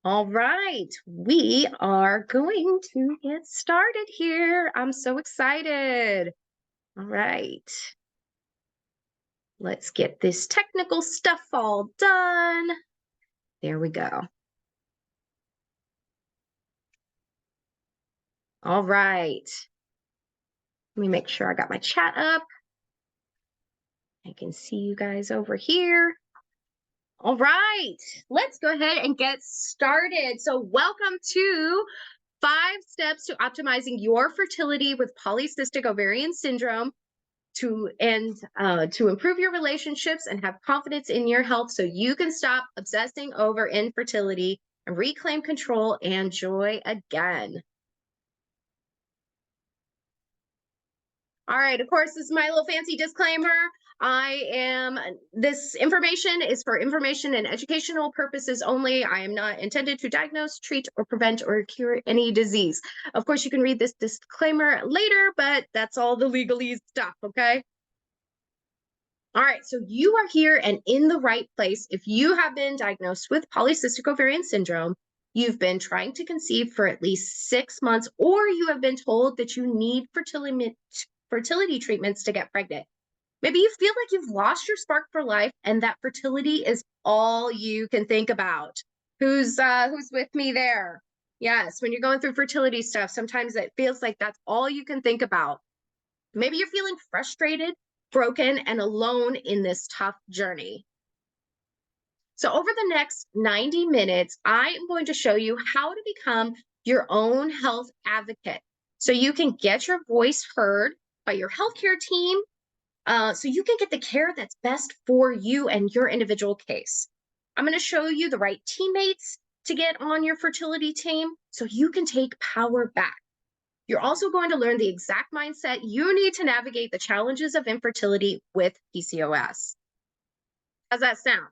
All right, we are going to get started here. I'm so excited. All right, let's get this technical stuff all done. There we go. All right, let me make sure I got my chat up. I can see you guys over here. All right, let's go ahead and get started. So welcome to 5 Steps to Optimizing Your Fertility with Polycystic Ovarian Syndrome to improve your relationships and have confidence in your health so you can stop obsessing over infertility and reclaim control and joy again. All right, of course, this is my little fancy disclaimer. This information is for information and educational purposes only. I am not intended to diagnose, treat, or prevent or cure any disease. Of course, you can read this disclaimer later, but that's all the legalese stuff, okay? All right, so you are here and in the right place. If you have been diagnosed with polycystic ovarian syndrome, you've been trying to conceive for at least 6 months, or you have been told that you need fertility treatments to get pregnant. Maybe you feel like you've lost your spark for life and that fertility is all you can think about. Who's with me there? Yes, when you're going through fertility stuff, sometimes it feels like that's all you can think about. Maybe you're feeling frustrated, broken, and alone in this tough journey. So over the next 90 minutes, I am going to show you how to become your own health advocate so you can get your voice heard by your healthcare team, so you can get the care that's best for you and your individual case. I'm going to show you the right teammates to get on your fertility team so you can take power back. You're also going to learn the exact mindset you need to navigate the challenges of infertility with PCOS. How's that sound?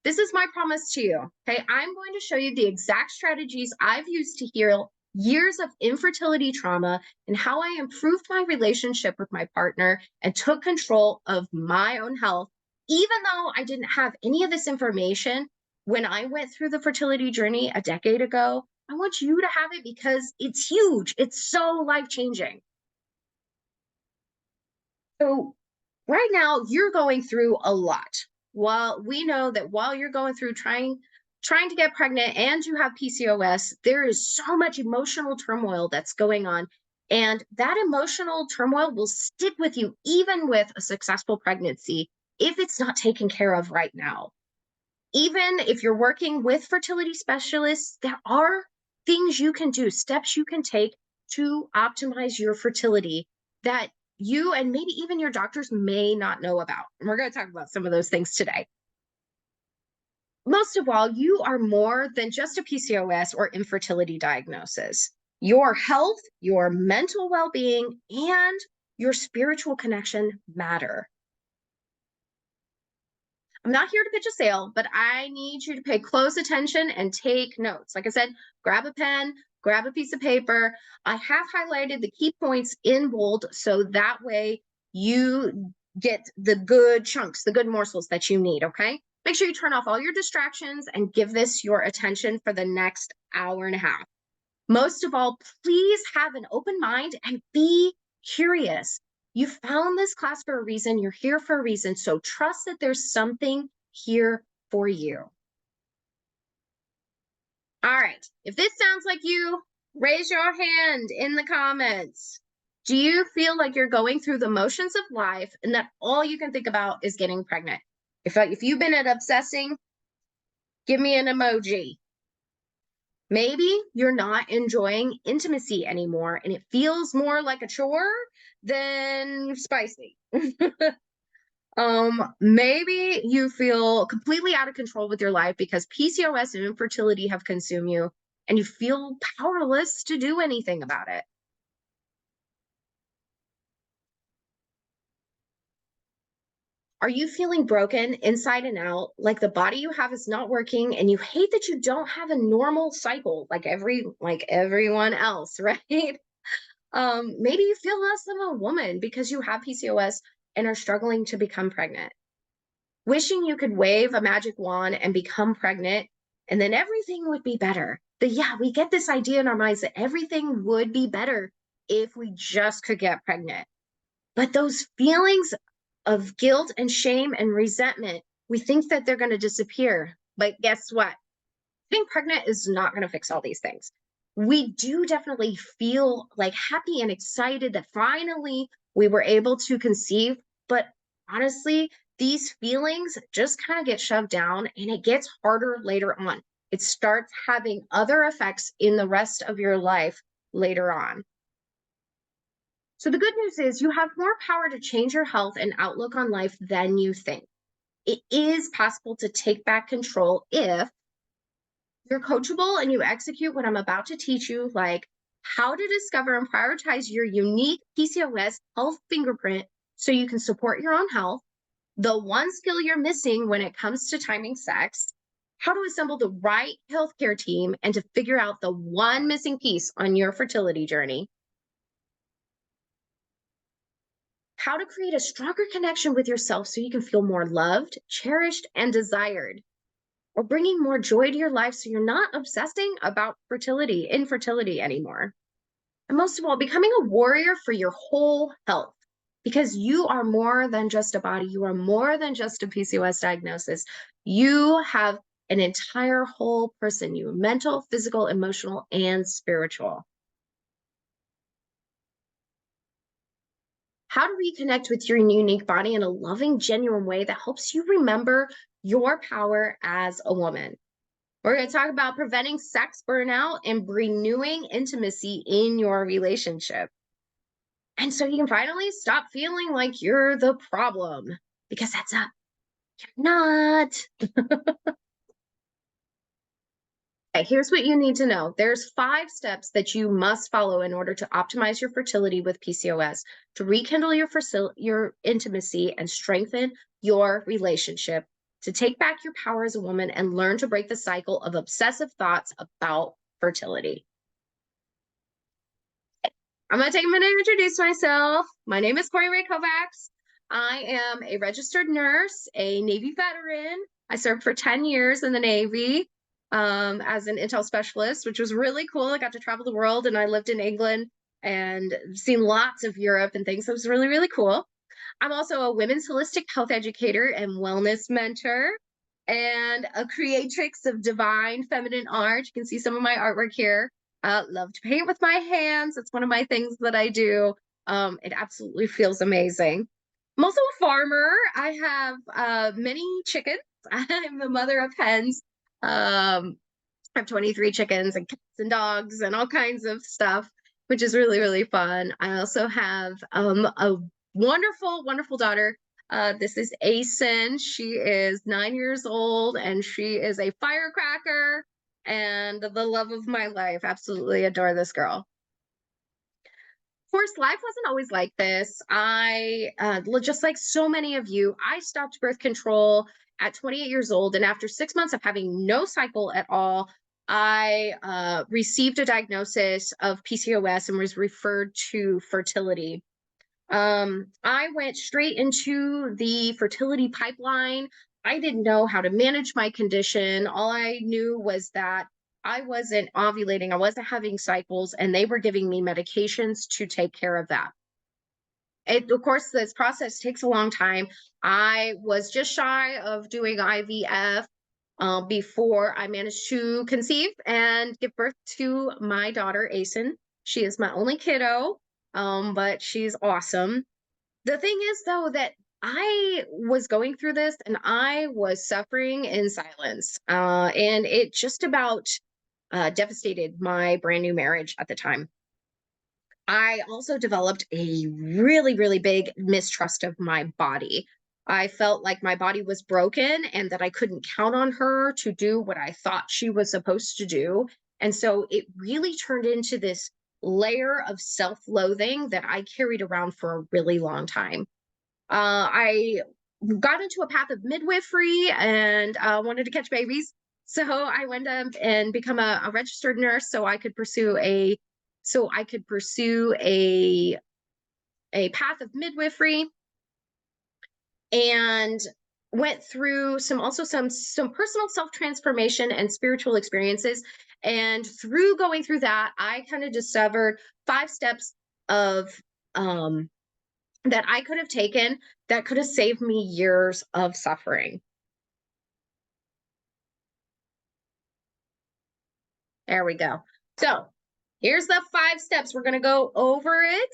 This is my promise to you, okay? I'm going to show you the exact strategies I've used to heal years of infertility trauma and how I improved my relationship with my partner and took control of my own health, even though I didn't have any of this information when I went through the fertility journey a decade ago. I want you to have it because it's huge. It's so life-changing. So right now you're going through a lot. Well, we know that while you're going through trying to get pregnant and you have PCOS, there is so much emotional turmoil that's going on. And that emotional turmoil will stick with you even with a successful pregnancy if it's not taken care of right now. Even if you're working with fertility specialists, there are things you can do, steps you can take to optimize your fertility that you and maybe even your doctors may not know about. And we're going to talk about some of those things today. Most of all, you are more than just a PCOS or infertility diagnosis. Your health, your mental well-being, and your spiritual connection matter. I'm not here to pitch a sale, but I need you to pay close attention and take notes. Like I said, grab a pen, grab a piece of paper. I have highlighted the key points in bold so that way you get the good chunks, the good morsels that you need, okay? Make sure you turn off all your distractions and give this your attention for the next hour and a half. Most of all, please have an open mind and be curious. You found this class for a reason. You're here for a reason. So trust that there's something here for you. All right. If this sounds like you, raise your hand in the comments. Do you feel like you're going through the motions of life and that all you can think about is getting pregnant? If you've been at Obsessing, give me an emoji. Maybe you're not enjoying intimacy anymore and it feels more like a chore than spicy. Maybe you feel completely out of control with your life because PCOS and infertility have consumed you and you feel powerless to do anything about it. Are you feeling broken inside and out, like the body you have is not working and you hate that you don't have a normal cycle like everyone else, right? Maybe you feel less than a woman because you have PCOS and are struggling to become pregnant. Wishing you could wave a magic wand and become pregnant and then everything would be better. But yeah, we get this idea in our minds that everything would be better if we just could get pregnant. But those feelings of guilt and shame and resentment, we think that they're going to disappear. But guess what? Being pregnant is not going to fix all these things. We do definitely feel like happy and excited that finally we were able to conceive. But honestly, these feelings just kind of get shoved down and it gets harder later on. It starts having other effects in the rest of your life later on. So the good news is you have more power to change your health and outlook on life than you think. It is possible to take back control if you're coachable and you execute what I'm about to teach you, like how to discover and prioritize your unique PCOS health fingerprint so you can support your own health, the one skill you're missing when it comes to timing sex, how to assemble the right healthcare team, and to figure out the one missing piece on your fertility journey, how to create a stronger connection with yourself so you can feel more loved, cherished, and desired, or bringing more joy to your life so you're not obsessing about infertility anymore. And most of all, becoming a warrior for your whole health, because you are more than just a body. You are more than just a PCOS diagnosis. You have an entire whole person, you mental, physical, emotional, and spiritual. How to reconnect with your unique body in a loving, genuine way that helps you remember your power as a woman. We're going to talk about preventing sex burnout and renewing intimacy in your relationship. And so you can finally stop feeling like you're the problem, because that's up. You're not. Okay, here's what you need to know. There's 5 steps that you must follow in order to optimize your fertility with PCOS, to rekindle your intimacy and strengthen your relationship, to take back your power as a woman and learn to break the cycle of obsessive thoughts about fertility. I'm going to take a minute to introduce myself. My name is Corey Ray Kovacs. I am a registered nurse, a Navy veteran. I served for 10 years in the Navy as an intel specialist, which was really cool. I got to travel the world and I lived in England and seen lots of Europe and things. So it was really, really cool. I'm also a women's holistic health educator and wellness mentor and a creatrix of divine feminine art. You can see some of my artwork here. Love to paint with my hands. It's one of my things that I do. It absolutely feels amazing. I'm also a farmer. I have many chickens. I'm the mother of hens. I have 23 chickens and cats and dogs and all kinds of stuff, which is really, really fun. I also have a wonderful, wonderful daughter. This is Asen. She is 9 years old and she is a firecracker and the love of my life. Absolutely adore this girl. Of course, life wasn't always like this. Just like so many of you, I stopped birth control at 28 years old. And after 6 months of having no cycle at all, I received a diagnosis of PCOS and was referred to fertility. I went straight into the fertility pipeline. I didn't know how to manage my condition. All I knew was that I wasn't ovulating, I wasn't having cycles, and they were giving me medications to take care of that. Of course, this process takes a long time. I was just shy of doing IVF before I managed to conceive and give birth to my daughter, Asen. She is my only kiddo, but she's awesome. The thing is, though, that I was going through this and I was suffering in silence. And it just about devastated my brand new marriage at the time. I also developed a really, really big mistrust of my body. I felt like my body was broken and that I couldn't count on her to do what I thought she was supposed to do. And so it really turned into this layer of self loathing that I carried around for a really long time. I got into a path of midwifery and wanted to catch babies. So I went up and become a registered nurse so I could pursue a path of midwifery. And went through some personal self-transformation and spiritual experiences. And through going through that, I kind of discovered 5 steps of um that I could have taken that could have saved me years of suffering. There we go. So here's the 5 steps. We're going to go over it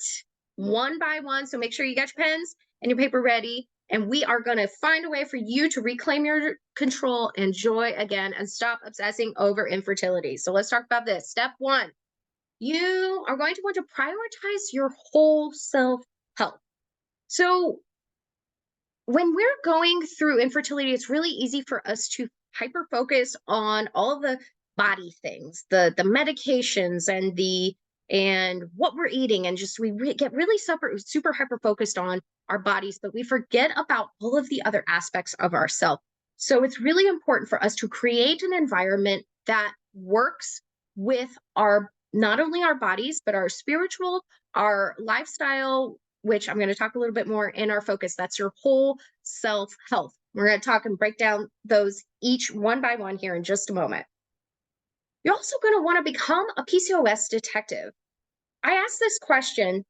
one by one. So make sure you got your pens and your paper ready. And we are going to find a way for you to reclaim your control and joy again and stop obsessing over infertility. So let's talk about this. Step 1, you are going to want to prioritize your whole self health. So when we're going through infertility, it's really easy for us to hyper focus on all of the body things, the medications and what we're eating, and just get really super hyper focused on our bodies, but we forget about all of the other aspects of ourselves. So it's really important for us to create an environment that works with our not only our bodies but our spiritual, our lifestyle, which I'm going to talk a little bit more in our focus. That's your whole self health. We're going to talk and break down those each one by one here in just a moment. You're also going to want to become a PCOS detective. I asked this question,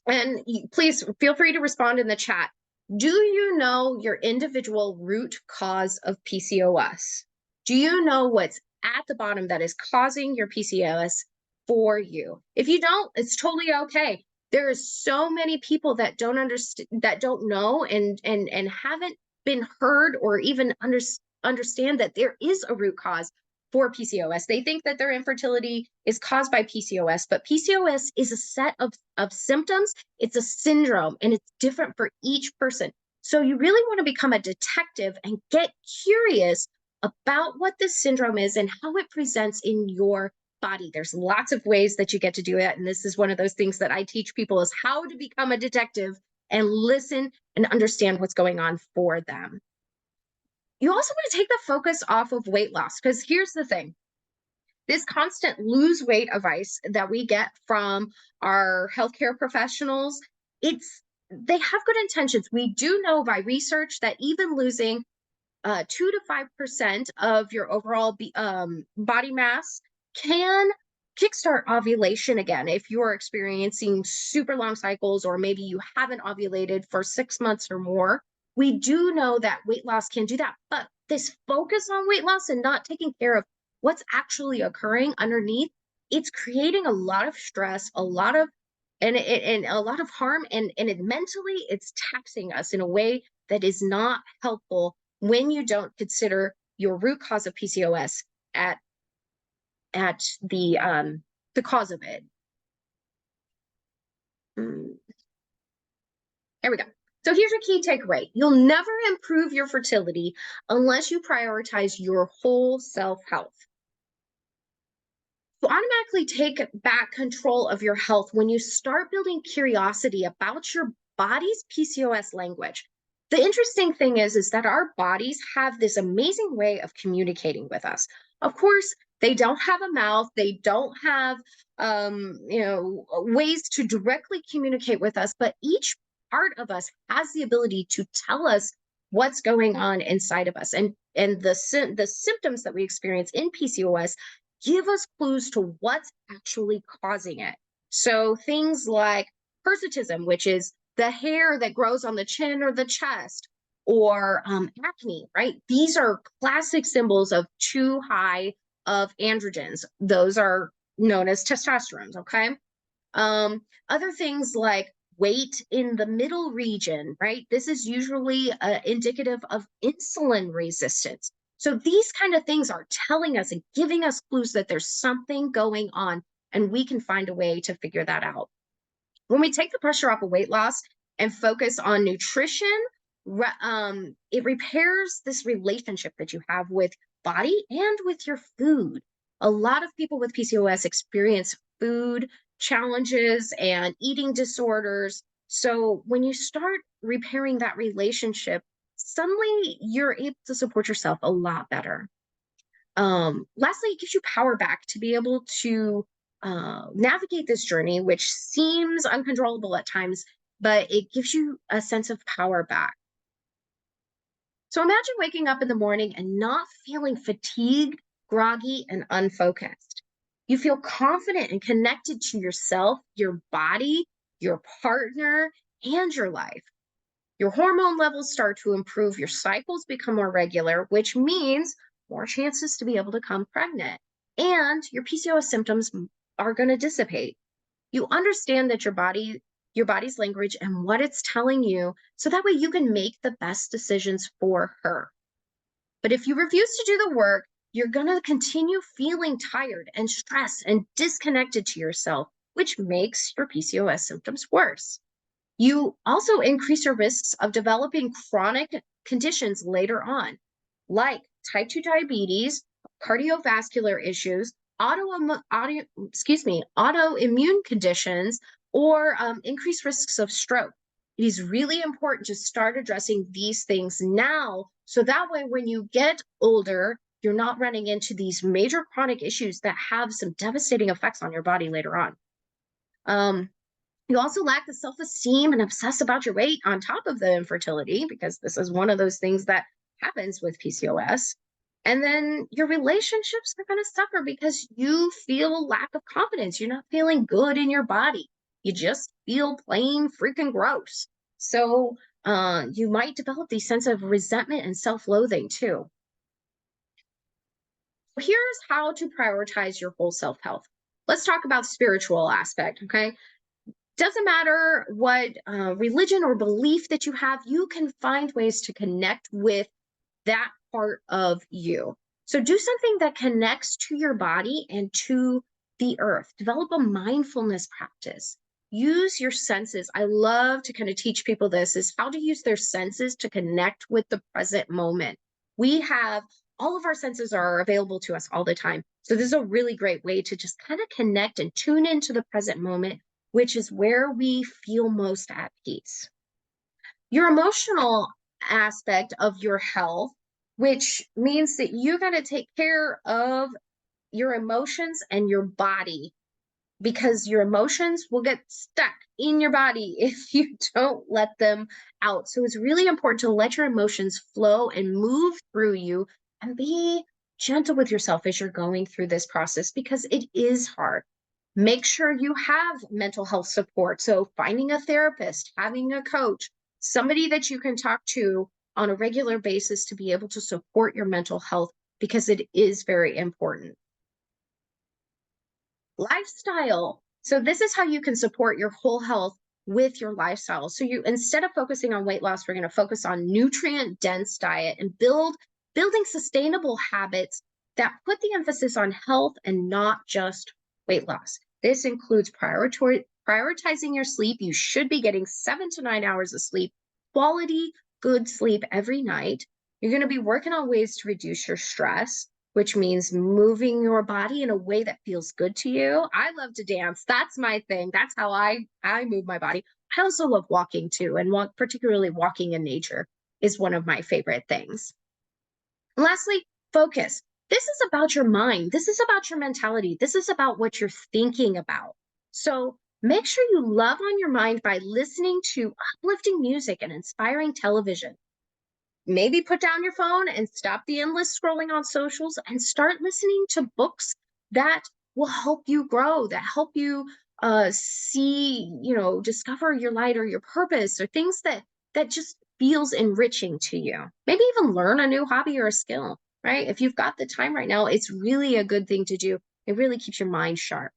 and please feel free to respond in the chat. Do you know your individual root cause of PCOS? Do you know what's at the bottom that is causing your PCOS for you? If you don't, it's totally okay. There is so many people that don't understand, that don't know, and haven't been heard or even understand that there is a root cause for PCOS. They think that their infertility is caused by PCOS, but PCOS is a set of symptoms. It's a syndrome, and it's different for each person. So you really want to become a detective and get curious about what this syndrome is and how it presents in your body. There's lots of ways that you get to do it, and this is one of those things that I teach people, is how to become a detective and listen and understand what's going on for them. You also want to take the focus off of weight loss, because here's the thing. This constant lose weight advice that we get from our healthcare professionals, they have good intentions. We do know by research that even losing 2 to 5% of your overall body mass can kickstart ovulation again if you're experiencing super long cycles, or maybe you haven't ovulated for 6 months or more. We do know that weight loss can do that, but this focus on weight loss and not taking care of what's actually occurring underneath, it's creating a lot of stress, a lot of and a lot of harm, and mentally it's taxing us in a way that is not helpful when you don't consider your root cause of PCOS at the cause of it. There we go. So here's your key takeaway. You'll never improve your fertility unless you prioritize your whole self-health. You automatically take back control of your health when you start building curiosity about your body's PCOS language. The interesting thing is that our bodies have this amazing way of communicating with us. Of course, they don't have a mouth. They don't have, ways to directly communicate with us, but each part of us has the ability to tell us what's going on inside of us. And the symptoms that we experience in PCOS give us clues to what's actually causing it. So things like hirsutism, which is the hair that grows on the chin or the chest, or acne, right? These are classic symbols of too high of androgens. Those are known as testosterone, okay? Other things like weight in the middle region, right? This is usually indicative of insulin resistance. So these kind of things are telling us and giving us clues that there's something going on, and we can find a way to figure that out. When we take the pressure off of weight loss and focus on nutrition, it repairs this relationship that you have with body and with your food. A lot of people with PCOS experience food challenges and eating disorders. So when you start repairing that relationship, suddenly you're able to support yourself a lot better. Lastly, it gives you power back to be able to navigate this journey, which seems uncontrollable at times, but it gives you a sense of power back. So imagine waking up in the morning and not feeling fatigued, groggy, and unfocused. You feel confident and connected to yourself, your body, your partner, and your life. Your hormone levels start to improve, your cycles become more regular, which means more chances to be able to become pregnant. And your PCOS symptoms are going to dissipate. You understand that your body's language and what it's telling you, so that way you can make the best decisions for her. But if you refuse to do the work, you're going to continue feeling tired and stressed and disconnected to yourself, which makes your PCOS symptoms worse. You also increase your risks of developing chronic conditions later on, like type 2 diabetes, cardiovascular issues, autoimmune conditions, or increased risks of stroke. It is really important to start addressing these things now, so that way when you get older, you're not running into these major chronic issues that have some devastating effects on your body later on. Um, you also lack the self esteem and obsess about your weight on top of the infertility, because this is one of those things that happens with PCOS. And then your relationships are going to suffer because you feel lack of confidence. You're not feeling good in your body. You just feel plain freaking gross. So you might develop these sense of resentment and self loathing too. Here's how to prioritize your whole self health. Let's talk about spiritual aspect. Okay. Doesn't matter what religion or belief that you have, you can find ways to connect with that part of you. So do something that connects to your body and to the earth. Develop a mindfulness practice. Use your senses. I love to kind of teach people this, is how to use their senses to connect with the present moment. We have all of our senses are available to us all the time. So this is a really great way to just kind of connect and tune into the present moment, which is where we feel most at peace. Your emotional aspect of your health, which means that you got to take care of your emotions and your body, because your emotions will get stuck in your body if you don't let them out. So it's really important to let your emotions flow and move through you, and be gentle with yourself as you're going through this process, because it is hard. Make sure you have mental health support. So finding a therapist, having a coach, somebody that you can talk to on a regular basis to be able to support your mental health, because it is very important. Lifestyle. So this is how you can support your whole health with your lifestyle. So you, instead of focusing on weight loss, we're going to focus on nutrient dense diet and building sustainable habits that put the emphasis on health and not just weight loss. This includes prioritizing your sleep. You should be getting 7 to 9 hours of sleep, quality, good sleep every night. You're going to be working on ways to reduce your stress, which means moving your body in a way that feels good to you. I love to dance. That's my thing. That's how I move my body. I also love walking too, and particularly walking in nature is one of my favorite things. And lastly, focus. This is about your mind. This is about your mentality. This is about what you're thinking about. So make sure you love on your mind by listening to uplifting music and inspiring television. Maybe put down your phone and stop the endless scrolling on socials and start listening to books that will help you grow, that help you see, discover your light or your purpose, or things that just feels enriching to you. Maybe even learn a new hobby or a skill, right? If you've got the time right now, it's really a good thing to do. It really keeps your mind sharp.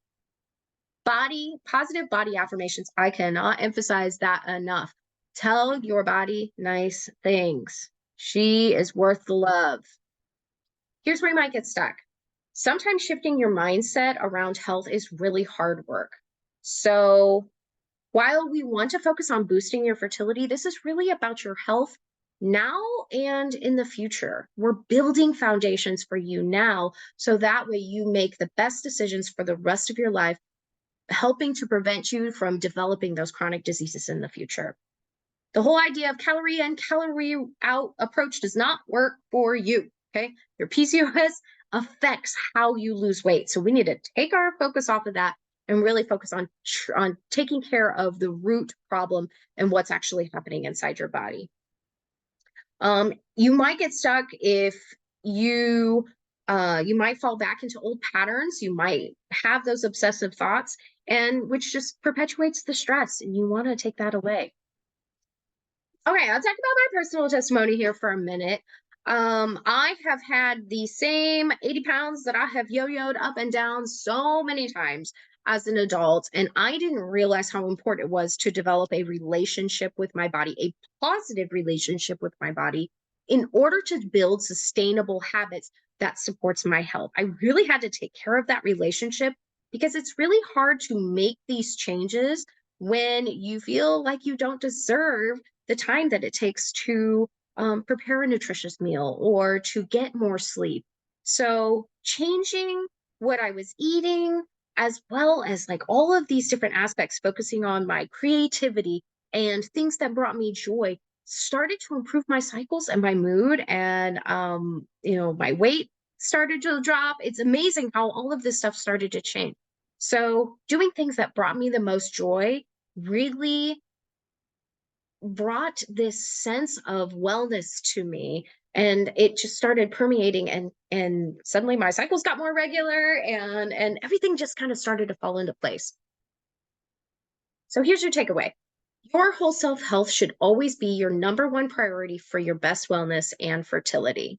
Positive body affirmations. I cannot emphasize that enough. Tell your body nice things. She is worth the love. Here's where you might get stuck. Sometimes shifting your mindset around health is really hard work. So while we want to focus on boosting your fertility, this is really about your health now and in the future. We're building foundations for you now, so that way you make the best decisions for the rest of your life, helping to prevent you from developing those chronic diseases in the future. The whole idea of calorie in, calorie out approach does not work for you. Okay. Your PCOS affects how you lose weight. So we need to take our focus off of that and really focus on taking care of the root problem and what's actually happening inside your body. You might get stuck if you you might fall back into old patterns. You might have those obsessive thoughts, and which just perpetuates the stress, and you want to take that away. Okay, I'll talk about my personal testimony here for a minute. I have had the same 80 pounds that I have yo-yoed up and down so many times as an adult, and I didn't realize how important it was to develop a relationship with my body, a positive relationship with my body, in order to build sustainable habits that supports my health. I really had to take care of that relationship because it's really hard to make these changes when you feel like you don't deserve the time that it takes to prepare a nutritious meal or to get more sleep. So, changing what I was eating, as well as like all of these different aspects, focusing on my creativity and things that brought me joy, started to improve my cycles and my mood, and my weight started to drop. It's amazing how all of this stuff started to change. So, doing things that brought me the most joy really brought this sense of wellness to me, and it just started permeating, and suddenly my cycles got more regular, and everything just kind of started to fall into place. So here's your takeaway: your whole self health should always be your number one priority for your best wellness and fertility.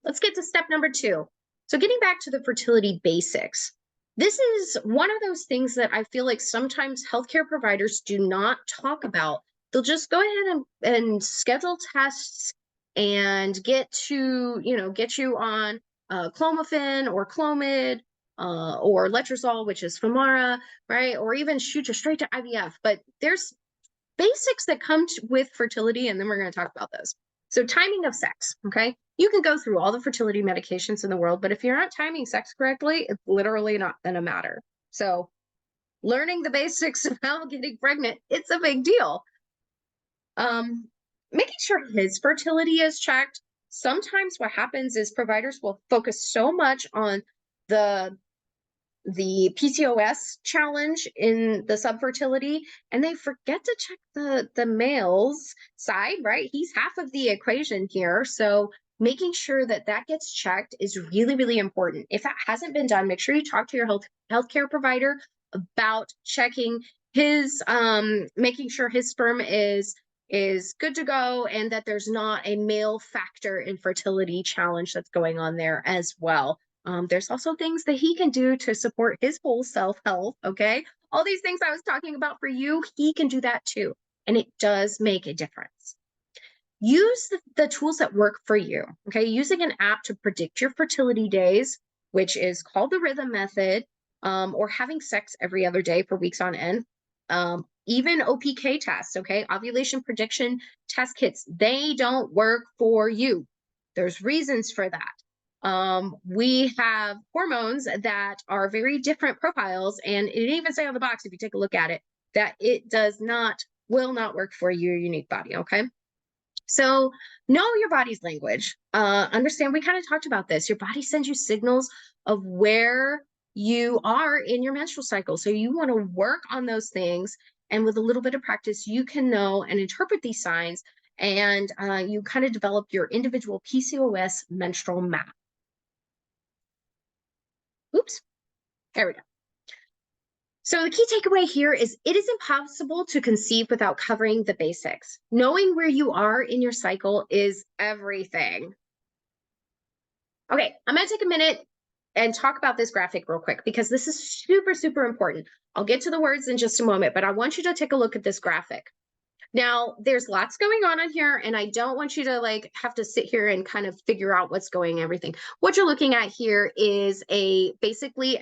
Let's get to step number 2. So, getting back to the fertility basics. This is one of those things that I feel like sometimes healthcare providers do not talk about. They'll just go ahead and schedule tests and get you on clomiphene or Clomid, or letrozole, which is Femara, right? Or even shoot you straight to IVF. But there's basics that come with fertility, and then we're going to talk about those. So, timing of sex, okay? You can go through all the fertility medications in the world, but if you're not timing sex correctly, it's literally not going to matter. So, learning the basics of how getting pregnant, it's a big deal. Making sure his fertility is checked. Sometimes what happens is providers will focus so much on the PCOS challenge in the subfertility, and they forget to check the male's side, right? He's half of the equation here. So making sure that that gets checked is really, really important. If that hasn't been done, make sure you talk to your healthcare provider about checking his, making sure his sperm is good to go, and that there's not a male factor infertility challenge that's going on there as well. There's also things that he can do to support his whole self health. Okay. All these things I was talking about for you, he can do that too. And it does make a difference. Use the tools that work for you. Okay. Using an app to predict your fertility days, which is called the Rhythm Method, or having sex every other day for weeks on end. Even OPK tests, okay, ovulation prediction test kits, they don't work for you. There's reasons for that. We have hormones that are very different profiles, and it even say on the box, if you take a look at it, that it will not work for your unique body. Okay. So know your body's language. Understand, we kind of talked about this. Your body sends you signals of where you are in your menstrual cycle. So you want to work on those things. And with a little bit of practice, you can know and interpret these signs, and you kind of develop your individual PCOS menstrual map. Oops, there we go. So the key takeaway here is it is impossible to conceive without covering the basics. Knowing where you are in your cycle is everything. Okay, I'm going to take a minute and talk about this graphic real quick, because this is super, super important. I'll get to the words in just a moment, but I want you to take a look at this graphic. Now, there's lots going on here, and I don't want you to have to sit here and kind of figure out what's going everything. What you're looking at here is basically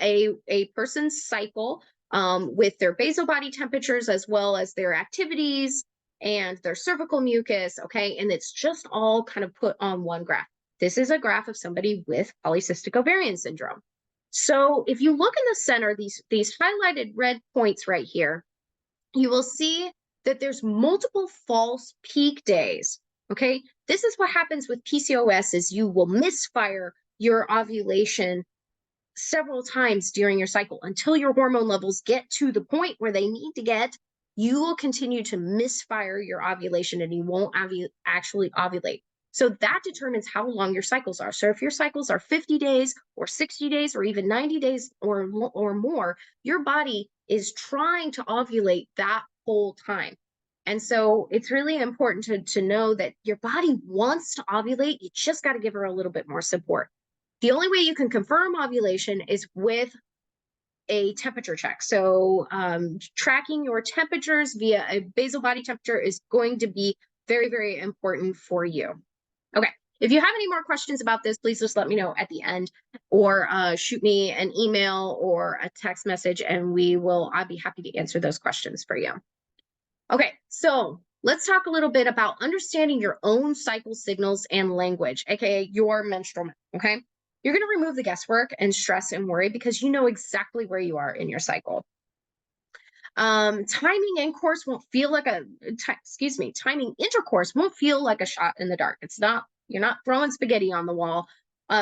a person's cycle, with their basal body temperatures as well as their activities and their cervical mucus, okay? And it's just all kind of put on one graph. This is a graph of somebody with polycystic ovarian syndrome. So if you look in the center, these highlighted red points right here, you will see that there's multiple false peak days. Okay, this is what happens with PCOS: is you will misfire your ovulation several times during your cycle until your hormone levels get to the point where they need to get. you will continue to misfire your ovulation and you won't actually ovulate. So that determines how long your cycles are. So if your cycles are 50 days or 60 days or even 90 days or more, your body is trying to ovulate that whole time. And so it's really important to know that your body wants to ovulate. You just got to give her a little bit more support. The only way you can confirm ovulation is with a temperature check. So tracking your temperatures via a basal body temperature is going to be very, very important for you. Okay. If you have any more questions about this, please just let me know at the end, or shoot me an email or a text message, and I'll be happy to answer those questions for you. Okay, so let's talk a little bit about understanding your own cycle signals and language, aka your menstrual. Okay, you're going to remove the guesswork and stress and worry because you know exactly where you are in your cycle. Timing intercourse won't feel like timing intercourse won't feel like a shot in the dark. You're not throwing spaghetti on the wall,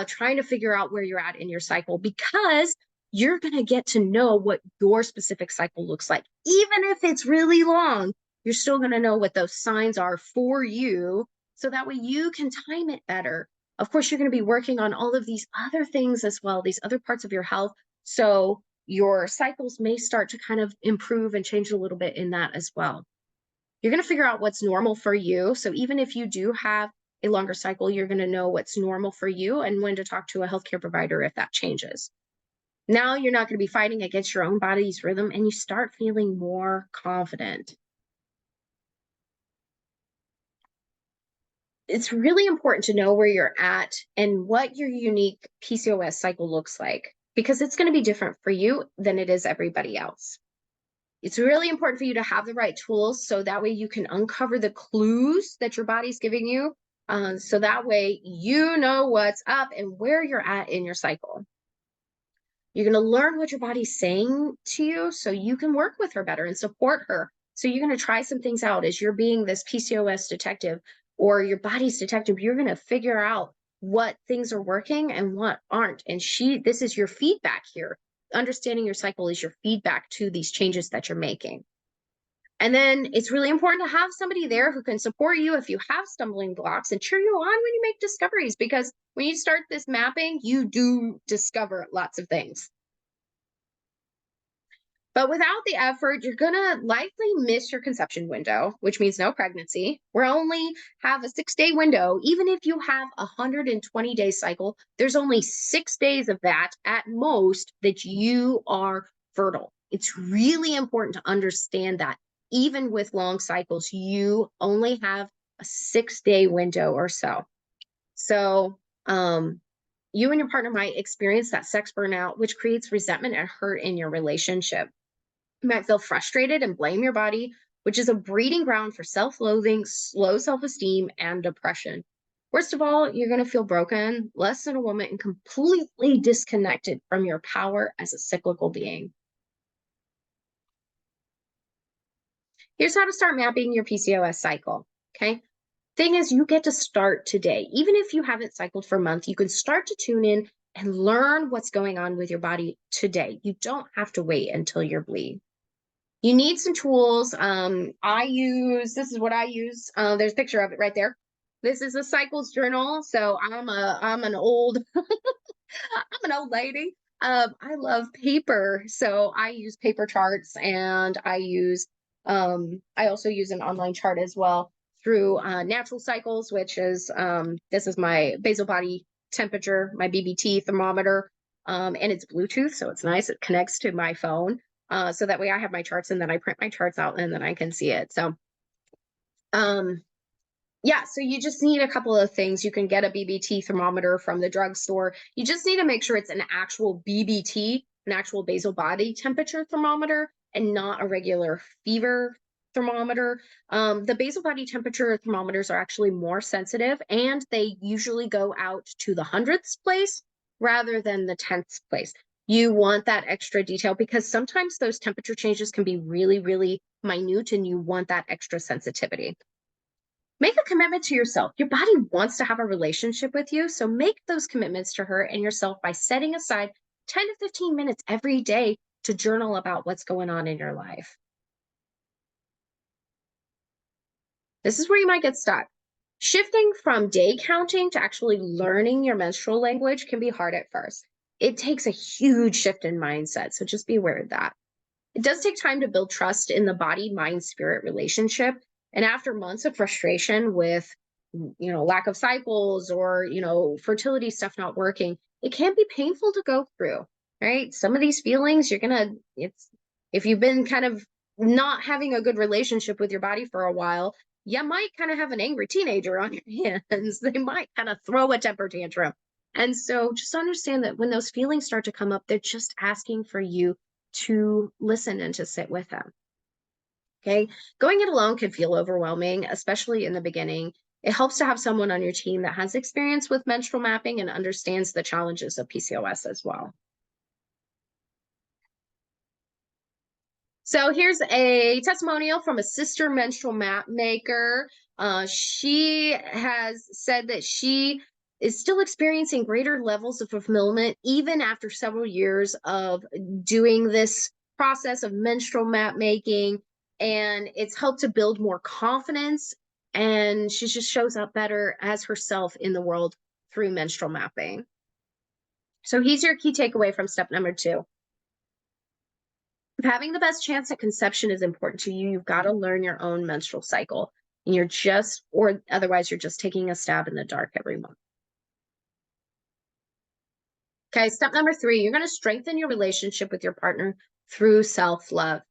trying to figure out where you're at in your cycle, because you're going to get to know what your specific cycle looks like. Even if it's really long, you're still going to know what those signs are for you, so that way you can time it better. Of course, you're going to be working on all of these other things as well, these other parts of your health. So your cycles may start to kind of improve and change a little bit in that as well. You're going to figure out what's normal for you. So even if you do have a longer cycle, you're going to know what's normal for you and when to talk to a healthcare provider if that changes. Now you're not going to be fighting against your own body's rhythm, and you start feeling more confident. It's really important to know where you're at and what your unique PCOS cycle looks like, because it's going to be different for you than it is everybody else. It's really important for you to have the right tools, so that way you can uncover the clues that your body's giving you. So that way you know what's up and where you're at in your cycle. You're going to learn what your body's saying to you so you can work with her better and support her. So you're going to try some things out as you're being this PCOS detective or your body's detective. You're going to figure out what things are working and what aren't. And this is your feedback here. Understanding your cycle is your feedback to these changes that you're making. And then it's really important to have somebody there who can support you if you have stumbling blocks and cheer you on when you make discoveries, because when you start this mapping, you do discover lots of things. But without the effort, you're going to likely miss your conception window, which means no pregnancy. We only have a 6-day window. Even if you have a 120-day cycle, there's only 6 days of that at most that you are fertile. It's really important to understand that even with long cycles, you only have a 6-day window or so. So, you and your partner might experience that sex burnout, which creates resentment and hurt in your relationship. You might feel frustrated and blame your body, which is a breeding ground for self-loathing, low self-esteem, and depression. Worst of all, you're going to feel broken, less than a woman, and completely disconnected from your power as a cyclical being. Here's how to start mapping your PCOS cycle, okay? Thing is, you get to start today. Even if you haven't cycled for a month, you can start to tune in and learn what's going on with your body today. You don't have to wait until you're bleed. You need some tools. This is what I use. There's a picture of it right there. This is a cycles journal. So I'm an old I'm an old lady. I love paper, so I use paper charts, and I also use an online chart as well through Natural Cycles, which is this is my basal body temperature, my BBT thermometer, and it's Bluetooth, so it's nice. It connects to my phone, so that way I have my charts, and then I print my charts out, and then I can see it. So, yeah, so you just need a couple of things. You can get a BBT thermometer from the drugstore. You just need to make sure it's an actual BBT, an actual basal body temperature thermometer, and not a regular fever thermometer. The basal body temperature thermometers are actually more sensitive, and they usually go out to the 100th place rather than the 10th place. You want that extra detail because sometimes those temperature changes can be really, really minute, and you want that extra sensitivity. Make a commitment to yourself. Your body wants to have a relationship with you, so make those commitments to her and yourself by setting aside 10 to 15 minutes every day to journal about what's going on in your life. This is where you might get stuck. Shifting from day counting to actually learning your menstrual language can be hard at first. It takes a huge shift in mindset, so just be aware of that. It does take time to build trust in the body, mind, spirit relationship. And after months of frustration with, lack of cycles or, fertility stuff not working, it can be painful to go through, right? Some of these feelings, if you've been kind of not having a good relationship with your body for a while, you might kind of have an angry teenager on your hands. They might kind of throw a temper tantrum. And so just understand that when those feelings start to come up, they're just asking for you to listen and to sit with them. Okay. Going it alone can feel overwhelming, especially in the beginning. It helps to have someone on your team that has experience with menstrual mapping and understands the challenges of PCOS as well. So here's a testimonial from a sister menstrual map maker. She has said that she is still experiencing greater levels of fulfillment even after several years of doing this process of menstrual map making. And it's helped to build more confidence. And she just shows up better as herself in the world through menstrual mapping. So here's your key takeaway from step number 2. If having the best chance at conception is important to you, you've got to learn your own menstrual cycle. And otherwise you're just taking a stab in the dark every month. Okay, step number 3, you're going to strengthen your relationship with your partner through self-love.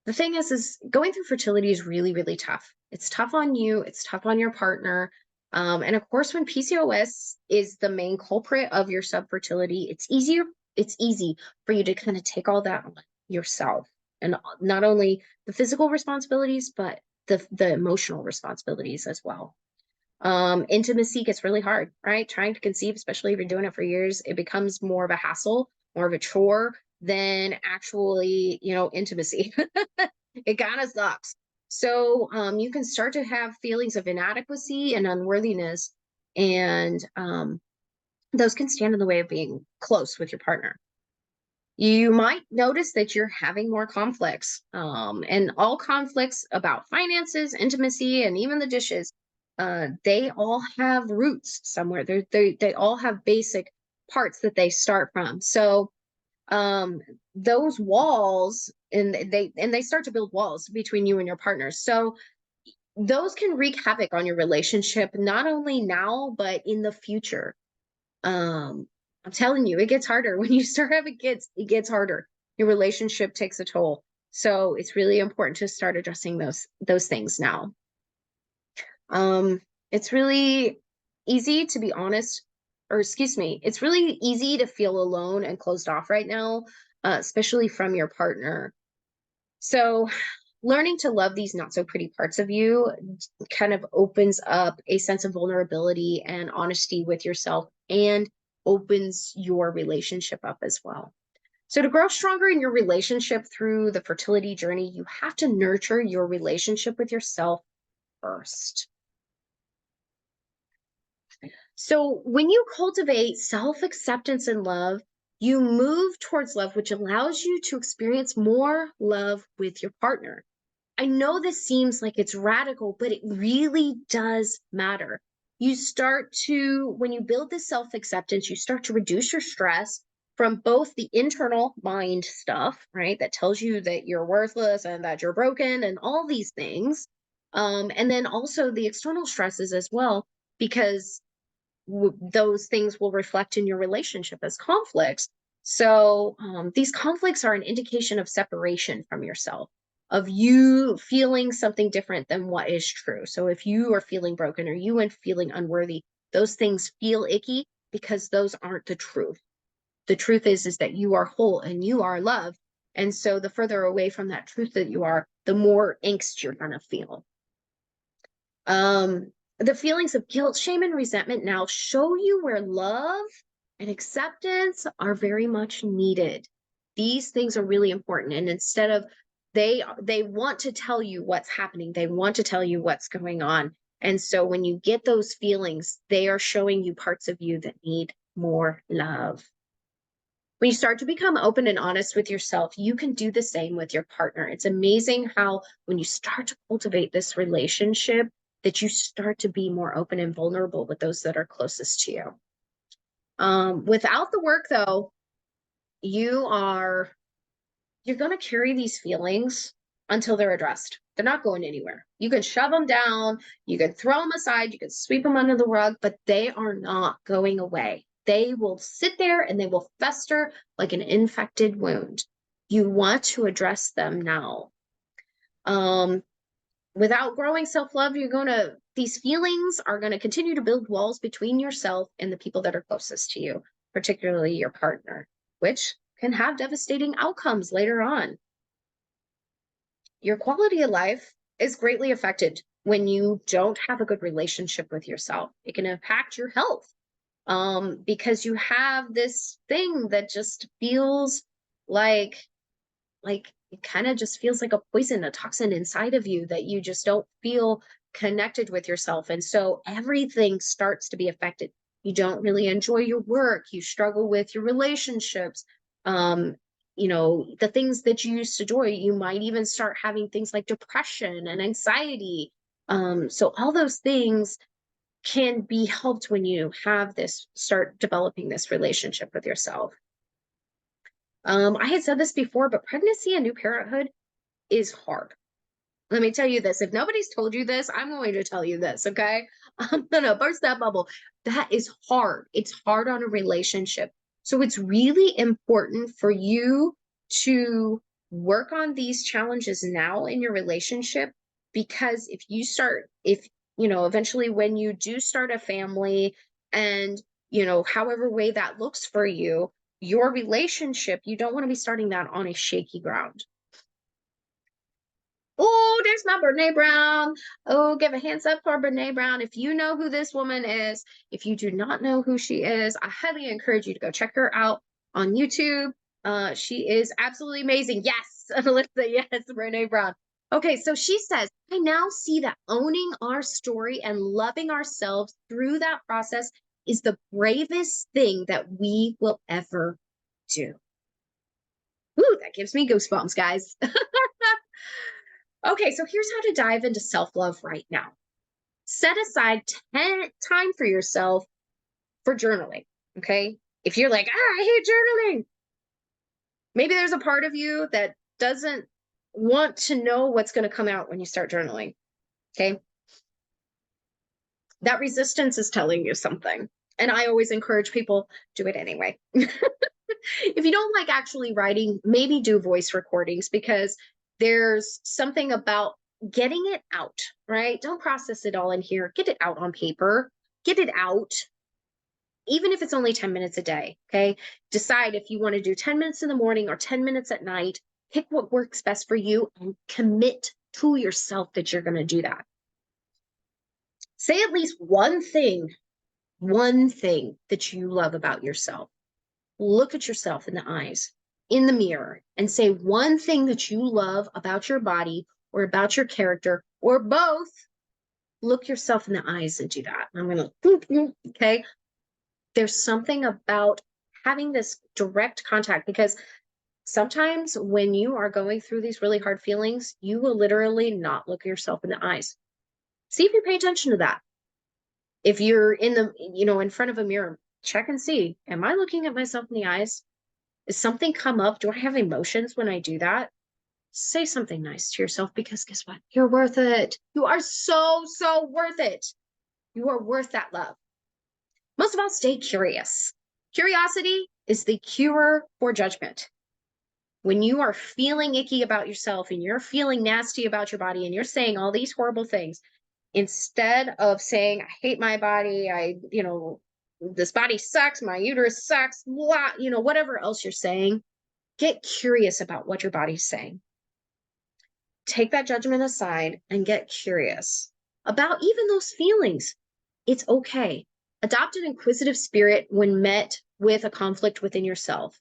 The thing is going through fertility is really, really tough. It's tough on you. It's tough on your partner. And of course, when PCOS is the main culprit of your subfertility, it's easy for you to kind of take all that on yourself, and not only the physical responsibilities, but the emotional responsibilities as well. Intimacy gets really hard, right? Trying to conceive, especially if you're doing it for years, it becomes more of a hassle, more of a chore than actually, intimacy. It kind of sucks. So you can start to have feelings of inadequacy and unworthiness, and those can stand in the way of being close with your partner. You might notice that you're having more conflicts, and all conflicts about finances, intimacy, and even the dishes. They all have roots somewhere. They all have basic parts that they start from. So those walls, and they start to build walls between you and your partner. So those can wreak havoc on your relationship, not only now but in the future. I'm telling you, it gets harder when you start having kids. It gets harder. Your relationship takes a toll. So it's really important to start addressing those things now. It's really easy to be honest, or excuse me, it's really easy to feel alone and closed off right now, especially from your partner. So learning to love these not so pretty parts of you kind of opens up a sense of vulnerability and honesty with yourself, and opens your relationship up as well. So to grow stronger in your relationship through the fertility journey, you have to nurture your relationship with yourself first. So when you cultivate self-acceptance and love, you move towards love, which allows you to experience more love with your partner. I know this seems like it's radical, but it really does matter. When you build this self-acceptance, you start to reduce your stress from both the internal mind stuff, right? That tells you that you're worthless and that you're broken and all these things. And then also the external stresses as well, because those things will reflect in your relationship as conflicts. So these conflicts are an indication of separation from yourself, of you feeling something different than what is true. So if you are feeling broken or you are feeling unworthy, those things feel icky because those aren't the truth. The truth is that you are whole and you are loved. And so the further away from that truth that you are, the more angst you're going to feel. The feelings of guilt, shame, and resentment now show you where love and acceptance are very much needed. These things are really important. And instead of they want to tell you what's happening, they want to tell you what's going on. And so when you get those feelings, they are showing you parts of you that need more love. When you start to become open and honest with yourself, you can do the same with your partner. It's amazing how when you start to cultivate this relationship, that you start to be more open and vulnerable with those that are closest to you. Without the work, though, you're going to carry these feelings until they're addressed. They're not going anywhere. You can shove them down, you can throw them aside, you can sweep them under the rug, but they are not going away. They will sit there and they will fester like an infected wound. You want to address them now. Without growing self-love, these feelings are going to continue to build walls between yourself and the people that are closest to you, particularly your partner, which can have devastating outcomes later on. Your quality of life is greatly affected when you don't have a good relationship with yourself. It can impact your health because you have this thing that just feels like it kind of just feels like a poison, a toxin inside of you that you just don't feel connected with yourself. And so everything starts to be affected. You don't really enjoy your work. You struggle with your relationships. The things that you used to enjoy, you might even start having things like depression and anxiety. So all those things can be helped when you start developing this relationship with yourself. I had said this before, but pregnancy and new parenthood is hard. Let me tell you this. If nobody's told you this, I'm going to tell you this, okay? I'm going to burst that bubble. That is hard. It's hard on a relationship. So it's really important for you to work on these challenges now in your relationship, because eventually when you do start a family and, however way that looks for you, your relationship, you don't want to be starting that on a shaky ground. Oh, there's my Brene Brown. Oh, give a hands up for Brene Brown. If you know who this woman is, if you do not know who she is, I highly encourage you to go check her out on YouTube. She is absolutely amazing. Yes, Alyssa, yes, Brene Brown. Okay, so she says, I now see that owning our story and loving ourselves through that process is the bravest thing that we will ever do. Ooh, that gives me goosebumps, guys. Okay, so here's how to dive into self-love right now. Set aside time for yourself for journaling, okay? If you're like, I hate journaling, maybe there's a part of you that doesn't want to know what's going to come out when you start journaling, okay? That resistance is telling you something. And I always encourage people, do it anyway. If you don't like actually writing, maybe do voice recordings, because there's something about getting it out, right? Don't process it all in here. Get it out on paper. Get it out, even if it's only 10 minutes a day, okay? Decide if you want to do 10 minutes in the morning or 10 minutes at night. Pick what works best for you and commit to yourself that you're going to do that. Say at least one thing that you love about yourself. Look at yourself in the eyes, in the mirror, and say one thing that you love about your body or about your character, or both. Look yourself in the eyes and do that. I'm going to, okay? There's something about having this direct contact, because sometimes when you are going through these really hard feelings, you will literally not look yourself in the eyes. See if you pay attention to that. If you're in front of a mirror, check and see, am I looking at myself in the eyes? Is something come up? Do I have emotions when I do that? Say something nice to yourself, because guess what? You're worth it. You are so, so worth it. You are worth that love. Most of all, stay curious. Curiosity is the cure for judgment. When you are feeling icky about yourself and you're feeling nasty about your body and you're saying all these horrible things, instead of saying, I hate my body, this body sucks, my uterus sucks, blah, whatever else you're saying, get curious about what your body's saying. Take that judgment aside and get curious about even those feelings. It's okay. Adopt an inquisitive spirit when met with a conflict within yourself.